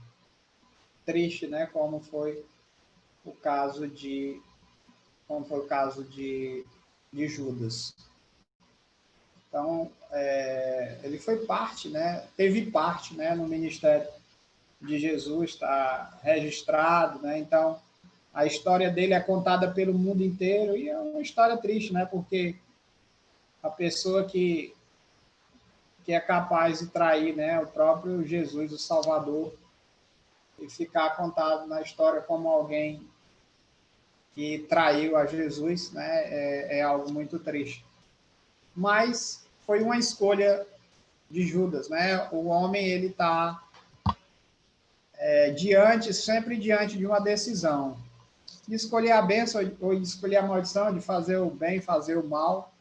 triste, né? Como foi o caso de Judas. Então, ele foi parte, né? Teve parte, né? No ministério de Jesus, está registrado, né? Então, a história dele é contada pelo mundo inteiro e é uma história triste, né? Porque a pessoa que é capaz de trair, né, o próprio Jesus, o Salvador, e ficar contado na história como alguém que traiu a Jesus, né, é algo muito triste. Mas foi uma escolha de Judas, né? O homem, ele está sempre diante de uma decisão, de escolher a bênção ou de escolher a maldição, de fazer o bem, fazer o mal,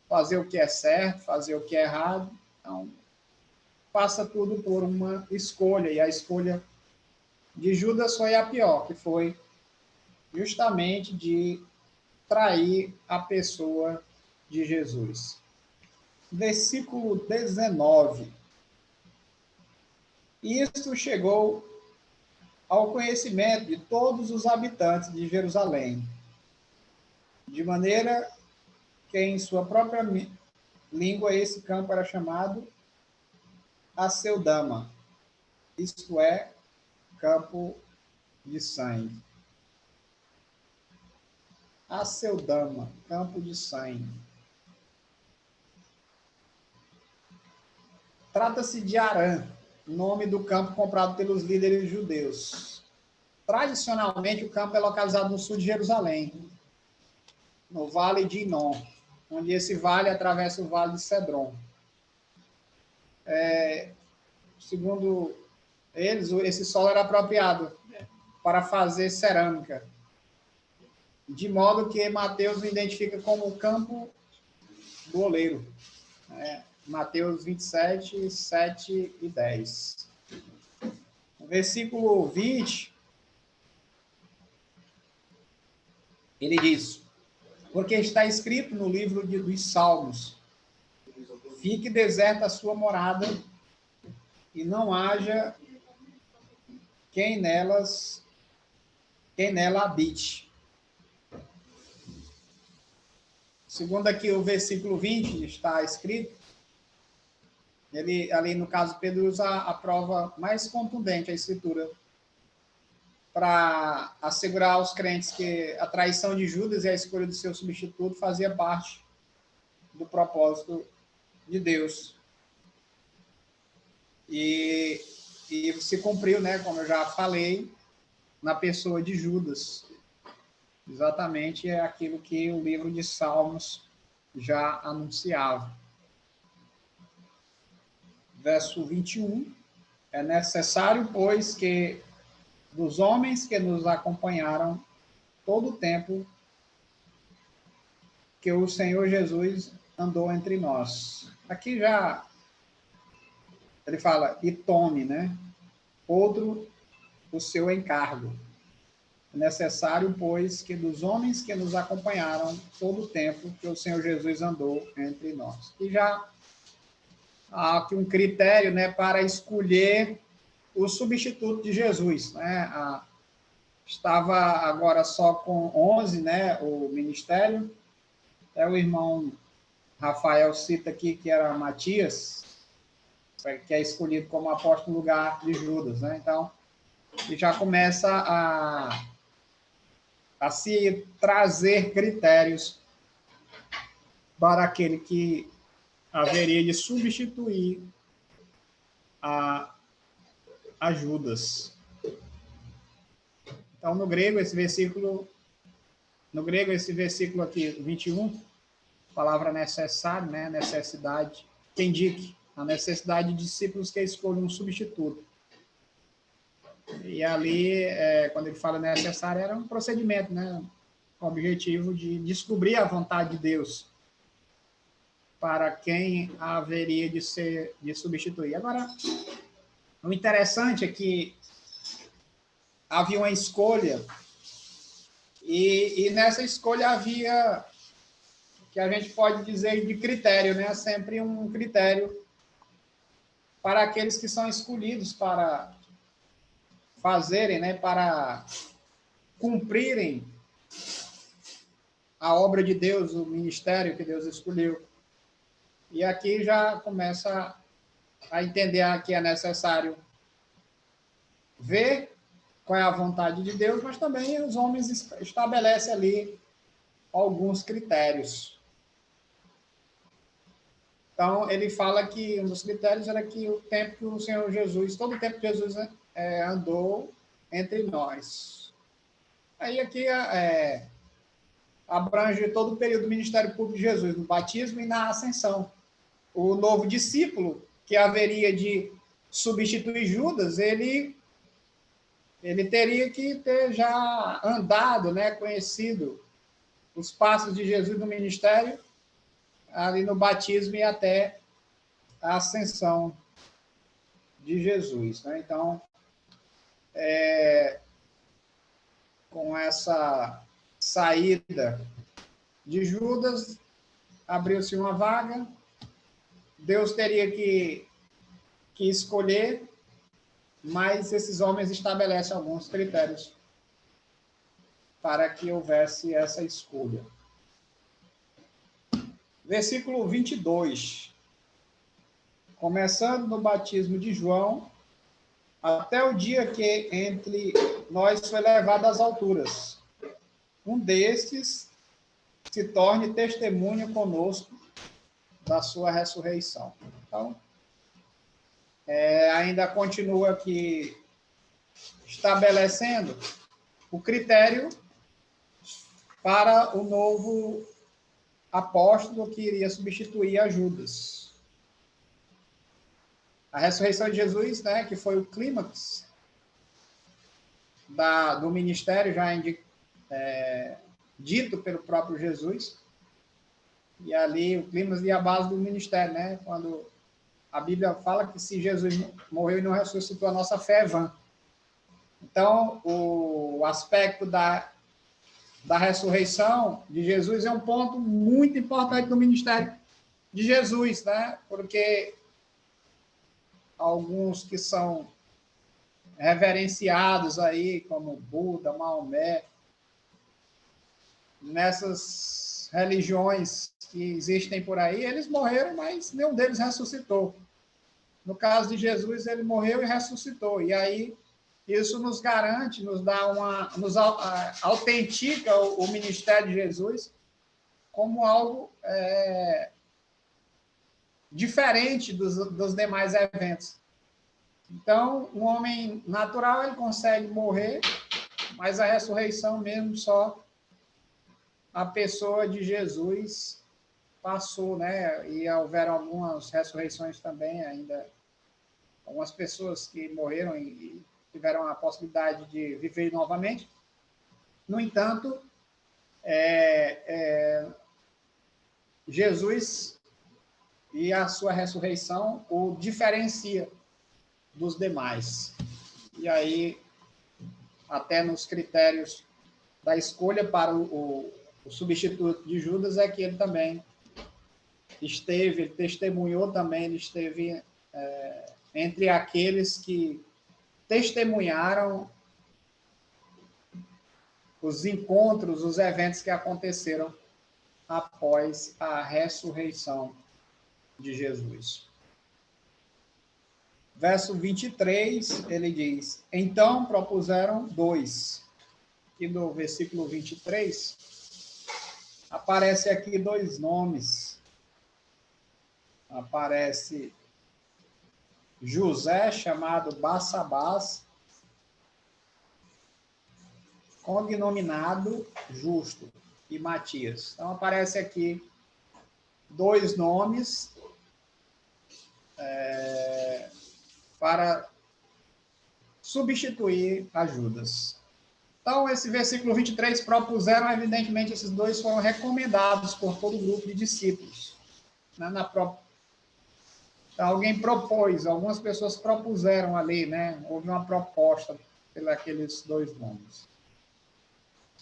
fazer o que é certo, fazer o que é errado. Então, passa tudo por uma escolha, e a escolha de Judas foi a pior, que foi justamente de trair a pessoa de Jesus. Versículo 19. Isto chegou ao conhecimento de todos os habitantes de Jerusalém, de maneira que em sua própria língua esse campo era chamado Aceldama, isto é, campo de sangue. Aceldama, campo de sangue. Trata-se de Arã, nome do campo comprado pelos líderes judeus. Tradicionalmente, o campo é localizado no sul de Jerusalém, no Vale de Inom, onde esse vale atravessa o Vale de Cedron. Segundo eles, esse solo era apropriado para fazer cerâmica, de modo que Mateus o identifica como o campo do oleiro. Mateus 27, 7 e 10. No versículo 20, ele diz: porque está escrito no livro dos Salmos, fique deserta a sua morada e não haja quem nela habite. Segundo aqui o versículo 20 está escrito, ele ali no caso Pedro usa a prova mais contundente, a escritura, para assegurar aos crentes que a traição de Judas e a escolha do seu substituto fazia parte do propósito de Deus. E se cumpriu, né, como eu já falei, na pessoa de Judas. Exatamente é aquilo que o livro de Salmos já anunciava. Verso 21. É necessário, pois, que dos homens que nos acompanharam todo o tempo que o Senhor Jesus andou entre nós. Aqui já ele fala, e tome, né? Outro o seu encargo. É necessário, pois, que dos homens que nos acompanharam todo o tempo que o Senhor Jesus andou entre nós. E já há aqui um critério, né, para escolher o substituto de Jesus, né? Estava agora só com 11, né, o ministério. O irmão Rafael cita aqui que era Matias, que é escolhido como apóstolo no lugar de Judas, né? Então, ele já começa a se trazer critérios para aquele que haveria de substituir a Judas. Então, no grego, esse versículo aqui, 21, a palavra necessário, né, necessidade, que indique a necessidade de discípulos que escolham um substituto. E ali, quando ele fala necessário, era um procedimento, né, com o objetivo de descobrir a vontade de Deus para quem haveria de substituir. Agora, o interessante é que havia uma escolha, e nessa escolha havia, que a gente pode dizer de critério, né? Sempre um critério para aqueles que são escolhidos para fazerem, né? Para cumprirem a obra de Deus, o ministério que Deus escolheu. E aqui já começa a entender que é necessário ver qual é a vontade de Deus, mas também os homens estabelecem ali alguns critérios. Então, ele fala que um dos critérios era que o tempo que o Senhor Jesus, todo o tempo que Jesus andou entre nós. Aí aqui abrange todo o período do ministério público de Jesus, no batismo e na ascensão. O novo discípulo, que haveria de substituir Judas, ele teria que ter já andado, né, conhecido os passos de Jesus no ministério, ali no batismo e até a ascensão de Jesus. Né? Então, com essa saída de Judas, abriu-se uma vaga, Deus teria que escolher, mas esses homens estabelecem alguns critérios para que houvesse essa escolha. Versículo 22. Começando no batismo de João, até o dia que entre nós foi levado às alturas. Um destes se torne testemunho conosco da sua ressurreição. Então, ainda continua aqui estabelecendo o critério para o novo apóstolo que iria substituir a Judas. A ressurreição de Jesus, né, que foi o clímax do ministério, já dito pelo próprio Jesus, e ali o clímax e a base do ministério, né, quando a Bíblia fala que se Jesus morreu e não ressuscitou, a nossa fé é vã. Então, o aspecto da ressurreição de Jesus é um ponto muito importante do ministério de Jesus, né? Porque alguns que são reverenciados aí, como Buda, Maomé, nessas religiões que existem por aí, eles morreram, mas nenhum deles ressuscitou. No caso de Jesus, ele morreu e ressuscitou. E aí, isso nos garante, nos autentica o ministério de Jesus como algo diferente dos demais eventos. Então, um homem natural, ele consegue morrer, mas a ressurreição mesmo só a pessoa de Jesus passou, né? E houveram algumas ressurreições também, ainda algumas pessoas que morreram e tiveram a possibilidade de viver novamente. No entanto, Jesus e a sua ressurreição o diferencia dos demais. E aí, até nos critérios da escolha para o substituto de Judas, é que ele também ele testemunhou também, ele esteve entre aqueles que testemunharam os encontros, os eventos que aconteceram após a ressurreição de Jesus. Verso 23, ele diz: então propuseram dois. E no versículo 23, aparece aqui dois nomes. Aparece José, chamado Barsabás, cognominado Justo, e Matias. Então, aparece aqui dois nomes para substituir a Judas. Então, esse versículo 23 propuseram, evidentemente, esses dois foram recomendados por todo o grupo de discípulos. Né? Então, alguém propôs, algumas pessoas propuseram ali, né? Houve uma proposta pelos aqueles dois nomes.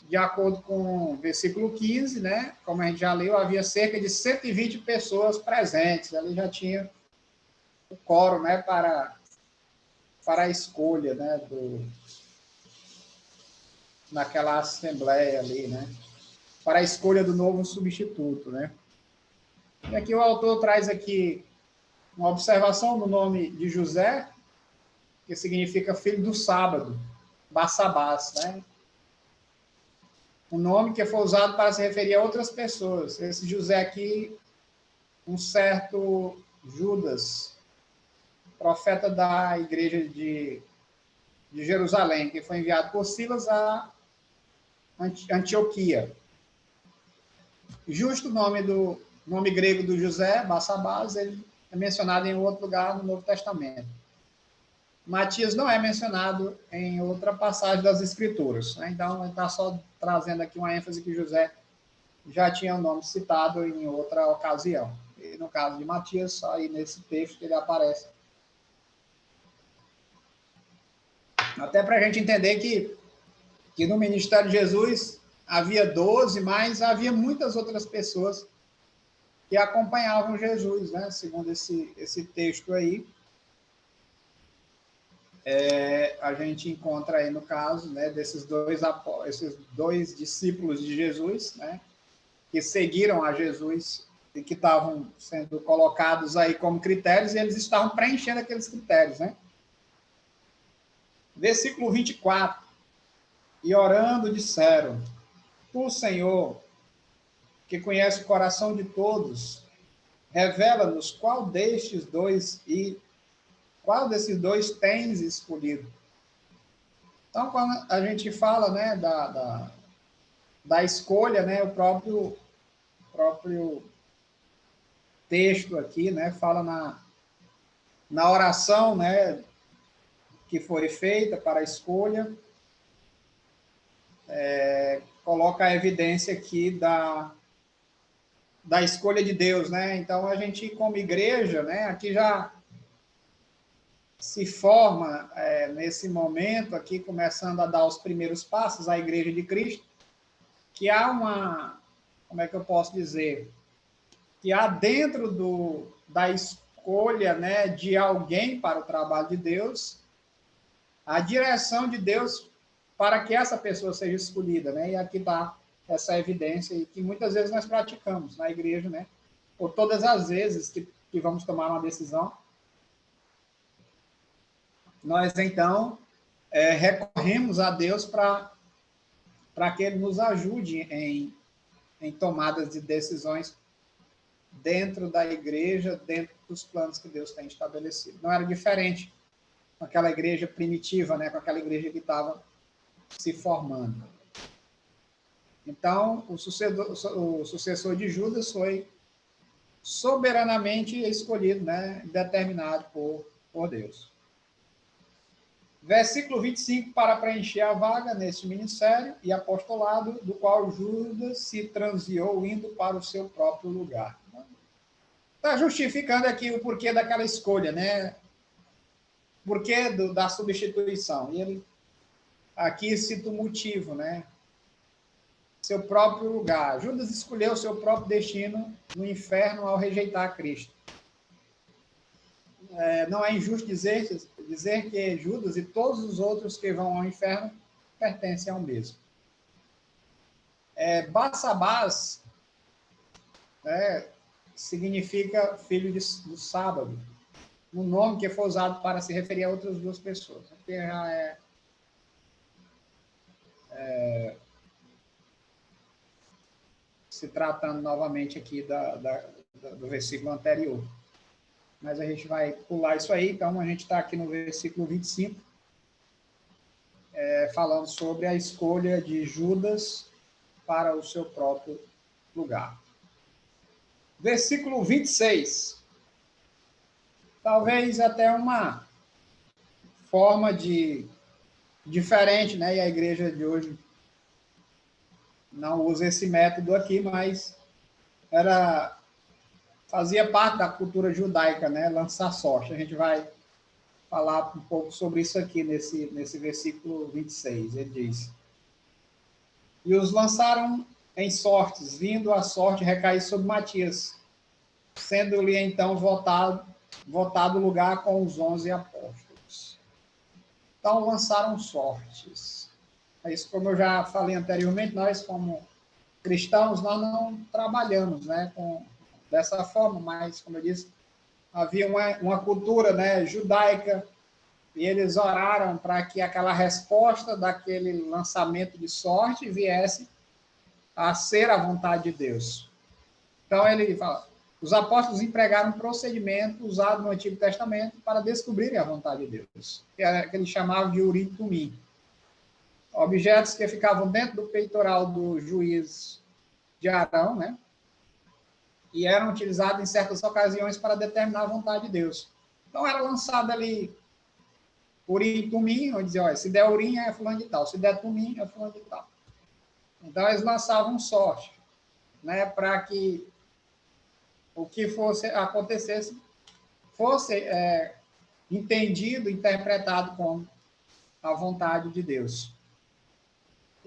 De acordo com o versículo 15, né, como a gente já leu, havia cerca de 120 pessoas presentes. Ali já tinha o quórum, né, para a escolha, né, naquela assembleia ali, né, para a escolha do novo substituto, né. E aqui o autor traz aqui uma observação no nome de José, que significa filho do sábado, Barsabás, né? Um nome que foi usado para se referir a outras pessoas. Esse José aqui, um certo Judas, profeta da igreja de Jerusalém, que foi enviado por Silas a Antioquia. Justo o nome grego do José, Barsabás, ele é mencionado em outro lugar no Novo Testamento. Matias não é mencionado em outra passagem das Escrituras, né? Então, ele está só trazendo aqui uma ênfase que José já tinha o nome citado em outra ocasião. E no caso de Matias, só aí nesse texto que ele aparece. Até para a gente entender que no ministério de Jesus havia 12, mas havia muitas outras pessoas que acompanhavam Jesus, né? Segundo esse texto aí. A gente encontra aí no caso, né, esses dois discípulos de Jesus, né, que seguiram a Jesus e que estavam sendo colocados aí como critérios, e eles estavam preenchendo aqueles critérios, né? Versículo 24. E orando disseram: Tu, Senhor, que conhece o coração de todos, revela-nos qual desses dois tens escolhido. Então, quando a gente fala, né, da escolha, né, o próprio texto aqui, né, fala na oração, né, que foi feita para a escolha, coloca a evidência aqui da escolha de Deus, né? Então, a gente, como igreja, né, aqui já se forma, nesse momento aqui, começando a dar os primeiros passos, a Igreja de Cristo, que há como é que eu posso dizer? Que há dentro da escolha, né, de alguém para o trabalho de Deus, a direção de Deus para que essa pessoa seja escolhida, né? E aqui está essa evidência e que muitas vezes nós praticamos na igreja, né? Por todas as vezes que vamos tomar uma decisão, nós então recorremos a Deus para que Ele nos ajude em tomadas de decisões dentro da igreja, dentro dos planos que Deus tem estabelecido. Não era diferente com aquela igreja primitiva, né? Com aquela igreja que estava se formando. Então, o sucessor de Judas foi soberanamente escolhido, né? Determinado por Deus. Versículo 25, para preencher a vaga nesse ministério e apostolado, do qual Judas se transviou indo para o seu próprio lugar. Está justificando aqui o porquê daquela escolha, né? Porquê da substituição. E ele aqui cita o motivo, né? Seu próprio lugar. Judas escolheu o seu próprio destino no inferno ao rejeitar Cristo. Não é injusto dizer que Judas e todos os outros que vão ao inferno pertencem ao mesmo. Barsabás, significa filho do sábado, um nome que foi usado para se referir a outras duas pessoas. Aqui já se tratando novamente aqui do versículo anterior. Mas a gente vai pular isso aí, então a gente está aqui no versículo 25, falando sobre a escolha de Judas para o seu próprio lugar. Versículo 26. Talvez até uma forma diferente, né? E a igreja de hoje não usa esse método aqui, mas fazia parte da cultura judaica, né? Lançar sorte. A gente vai falar um pouco sobre isso aqui nesse versículo 26. Ele diz: e os lançaram em sortes, vindo a sorte recair sobre Matias, sendo-lhe então votado lugar com os 11 apóstolos. Então lançaram sortes. É isso, como eu já falei anteriormente, nós como cristãos, nós não trabalhamos, né, dessa forma, mas, como eu disse, havia uma cultura, né, judaica, e eles oraram para que aquela resposta daquele lançamento de sorte viesse a ser a vontade de Deus. Então, ele fala, os apóstolos empregaram um procedimento usado no Antigo Testamento para descobrirem a vontade de Deus, que ele chamava de Urim e Tumim. Objetos que ficavam dentro do peitoral do juiz de Arão, né? E eram utilizados em certas ocasiões para determinar a vontade de Deus. Então, era lançado ali Urim e Tumim, onde dizia, olha, se der Urim é fulano de tal, se der Tumim é fulano de tal. Então, eles lançavam sorte, né, para que o que fosse acontecesse fosse entendido, interpretado como a vontade de Deus.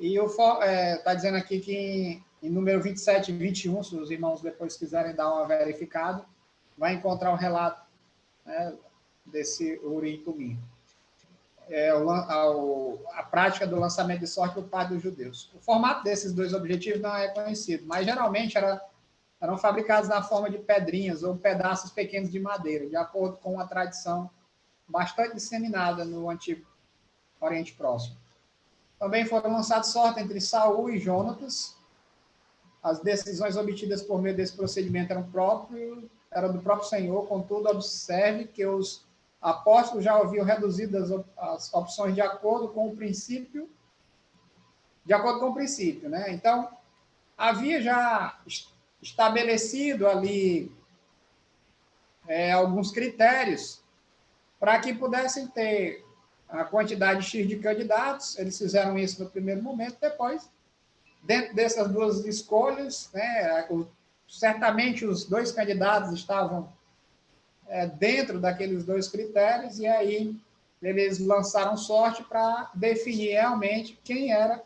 E está dizendo aqui que em número 27 e 21, se os irmãos depois quiserem dar uma verificada, vai encontrar o relato, né, desse Urim e Tumim. A prática do lançamento de sorte por parte dos judeus. O formato desses dois objetivos não é conhecido, mas geralmente eram fabricados na forma de pedrinhas ou pedaços pequenos de madeira, de acordo com uma tradição bastante disseminada no antigo Oriente Próximo. Também foram lançados sorte entre Saul e Jonatas. As decisões obtidas por meio desse procedimento eram do próprio Senhor, contudo, observe que os apóstolos já haviam reduzido as opções de acordo com o princípio, né? Então, havia já estabelecido ali alguns critérios para que pudessem ter a quantidade X de candidatos. Eles fizeram isso no primeiro momento, depois, dentro dessas duas escolhas, né, certamente os dois candidatos estavam dentro daqueles dois critérios, e aí eles lançaram sorte para definir realmente quem era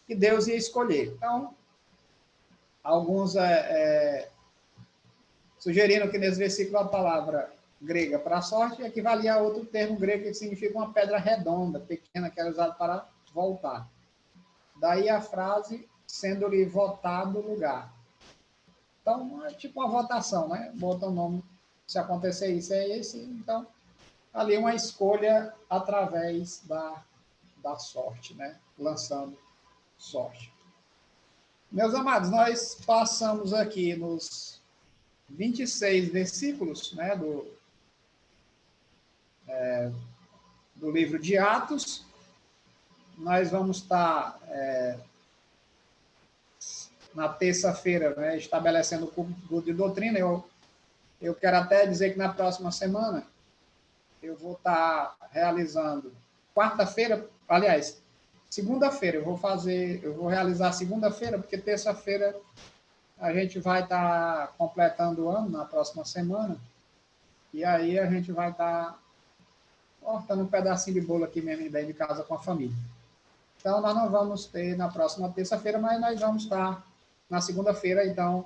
que Deus ia escolher. Então, alguns sugeriram que nesse versículo a palavra grega para sorte equivalia a outro termo grego que significa uma pedra redonda, pequena, que era usada para voltar. Daí a frase, sendo-lhe votado o lugar. Então, é tipo uma votação, né? Bota o nome, se acontecer isso, é esse. Então, ali uma escolha através da sorte, né? Lançando sorte. Meus amados, nós passamos aqui nos 26 versículos, né, do livro de Atos. Nós vamos estar na terça-feira, né, estabelecendo o culto de doutrina. Eu quero até dizer que na próxima semana eu vou estar realizando quarta-feira, aliás, segunda-feira, eu vou realizar segunda-feira, porque terça-feira a gente vai estar completando o ano na próxima semana, e aí a gente vai estar cortando um pedacinho de bolo aqui mesmo dentro de casa com a família. Então, nós não vamos ter na próxima terça-feira, mas nós vamos estar na segunda-feira, então,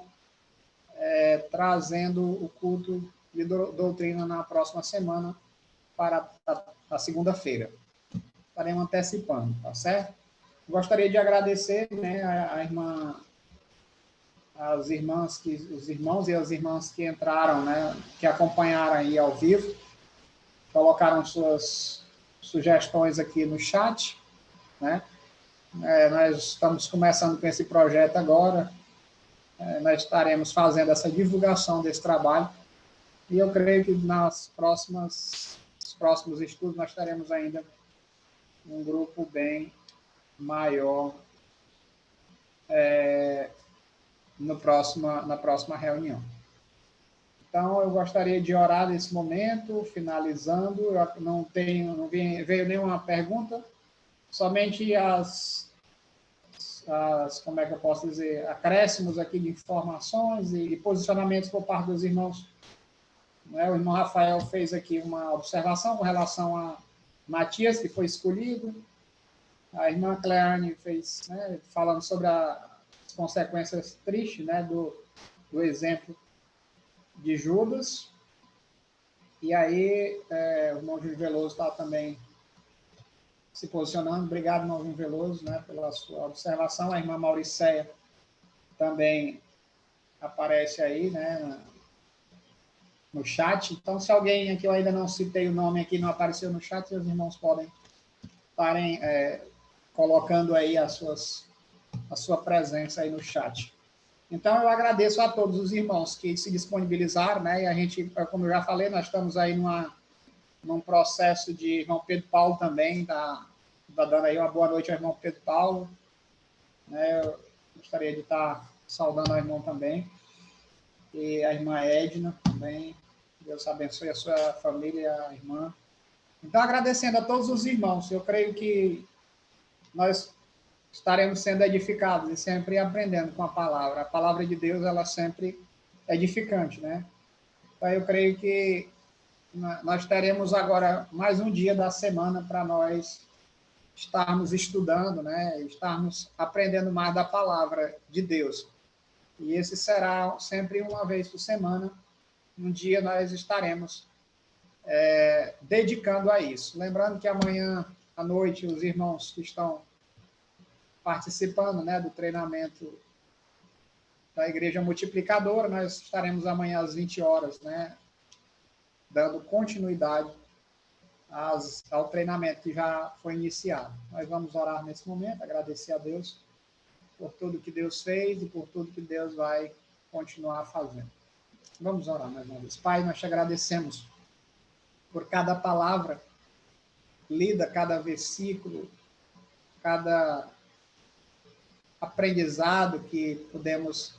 trazendo o culto de doutrina na próxima semana para a segunda-feira. Estaremos antecipando, tá certo? Gostaria de agradecer, né, os irmãos e as irmãs que entraram, né, que acompanharam aí ao vivo, colocaram suas sugestões aqui no chat, né? Nós estamos começando com esse projeto agora, nós estaremos fazendo essa divulgação desse trabalho, e eu creio que nos próximos estudos nós teremos ainda um grupo bem maior na próxima reunião. Então, eu gostaria de orar nesse momento, finalizando. Eu não veio nenhuma pergunta, somente como é que eu posso dizer, acréscimos aqui de informações e posicionamentos por parte dos irmãos né? O irmão Rafael fez aqui uma observação com relação a Matias, que foi escolhido. A irmã Cleane fez, né, falando sobre as consequências tristes, né, do exemplo de Judas. E aí, o irmão Júlio Veloso está também se posicionando. Obrigado, irmão Júlio Veloso, né, pela sua observação. A irmã Mauricéia também aparece aí, né, no chat. Então, se alguém aqui, eu ainda não citei o nome aqui, não apareceu no chat, os irmãos podem estarem colocando aí a sua presença aí no chat. Então, eu agradeço a todos os irmãos que se disponibilizaram, né? E a gente, como eu já falei, nós estamos aí num processo de irmão Pedro Paulo também, tá dando aí uma boa noite ao irmão Pedro Paulo, né? Eu gostaria de estar saudando ao irmão também, e a irmã Edna também. Deus abençoe a sua família e a irmã. Então, agradecendo a todos os irmãos, eu creio que nós estaremos sendo edificados e sempre aprendendo com a palavra. A palavra de Deus, ela sempre é edificante, né? Então, eu creio que nós teremos agora mais um dia da semana para nós estarmos estudando, né? Estarmos aprendendo mais da palavra de Deus. E esse será sempre uma vez por semana. Um dia nós estaremos dedicando a isso. Lembrando que amanhã à noite os irmãos que estão participando, né, do treinamento da Igreja Multiplicadora, nós estaremos amanhã às 20 horas, né, dando continuidade ao treinamento que já foi iniciado. Nós vamos orar nesse momento, agradecer a Deus por tudo que Deus fez e por tudo que Deus vai continuar fazendo. Vamos orar mais uma vez. Pai, nós te agradecemos por cada palavra lida, cada versículo, cada aprendizado que pudemos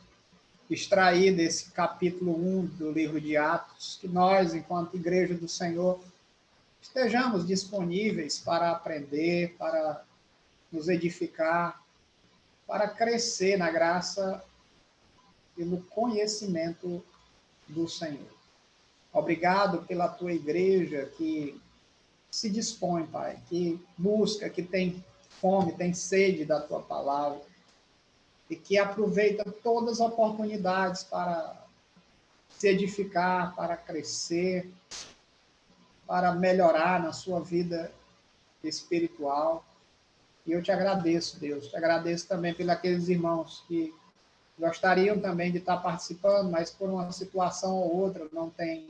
extrair desse capítulo 1 do livro de Atos, que nós, enquanto Igreja do Senhor, estejamos disponíveis para aprender, para nos edificar, para crescer na graça e no conhecimento do Senhor. Obrigado pela tua igreja que se dispõe, Pai, que busca, que tem fome, tem sede da tua palavra e que aproveita todas as oportunidades para se edificar, para crescer, para melhorar na sua vida espiritual. E eu te agradeço, Deus. Te agradeço também pelos aqueles irmãos que gostariam também de estar participando, mas por uma situação ou outra não têm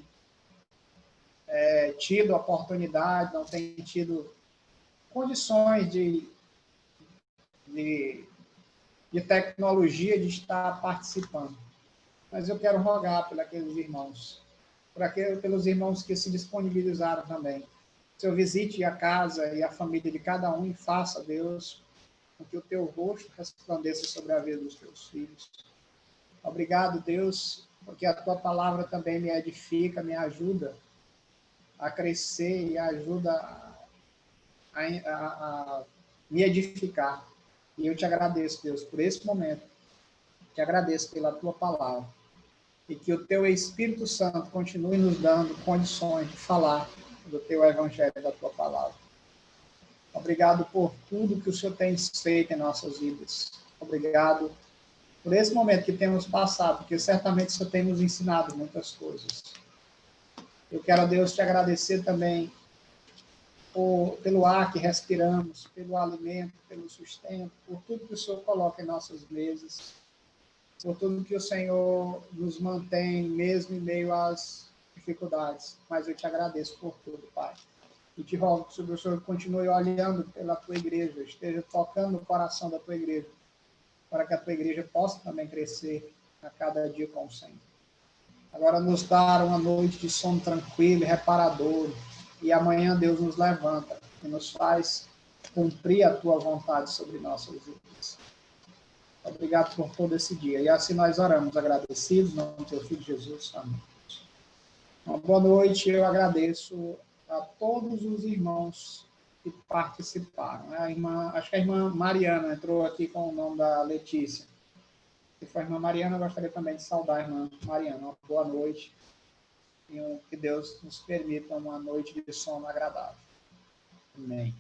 tido oportunidade, não têm tido condições de tecnologia de estar participando. Mas eu quero rogar por aqueles irmãos, pelos irmãos que se disponibilizaram também. Se eu visite a casa e a família de cada um e faça, Deus, com que o teu rosto resplandeça sobre a vida dos teus filhos. Obrigado, Deus, porque a tua palavra também me edifica, me ajuda a crescer e ajuda a me edificar. E eu te agradeço, Deus, por esse momento. Te agradeço pela tua palavra. E que o teu Espírito Santo continue nos dando condições de falar do teu evangelho, da tua palavra. Obrigado por tudo que o Senhor tem feito em nossas vidas. Obrigado por esse momento que temos passado, porque certamente o Senhor tem nos ensinado muitas coisas. Eu quero, a Deus, te agradecer também pelo ar que respiramos, pelo alimento, pelo sustento, por tudo que o Senhor coloca em nossas mesas, por tudo que o Senhor nos mantém, mesmo em meio às dificuldades. Mas eu te agradeço por tudo, Pai. E te rogo que o Senhor continue olhando pela tua igreja, esteja tocando o coração da tua igreja, para que a tua igreja possa também crescer a cada dia com o Senhor. Agora nos dar uma noite de sono tranquilo e reparador, e amanhã Deus nos levanta e nos faz cumprir a tua vontade sobre nossas vidas. Obrigado por todo esse dia. E assim nós oramos, agradecidos, no nome do teu Filho Jesus. Amém. Uma boa noite, eu agradeço a todos os irmãos que participaram. Acho que a irmã Mariana entrou aqui com o nome da Letícia. Se for a irmã Mariana, eu gostaria também de saudar a irmã Mariana. Uma boa noite. que Deus nos permita uma noite de sono agradável. Amém.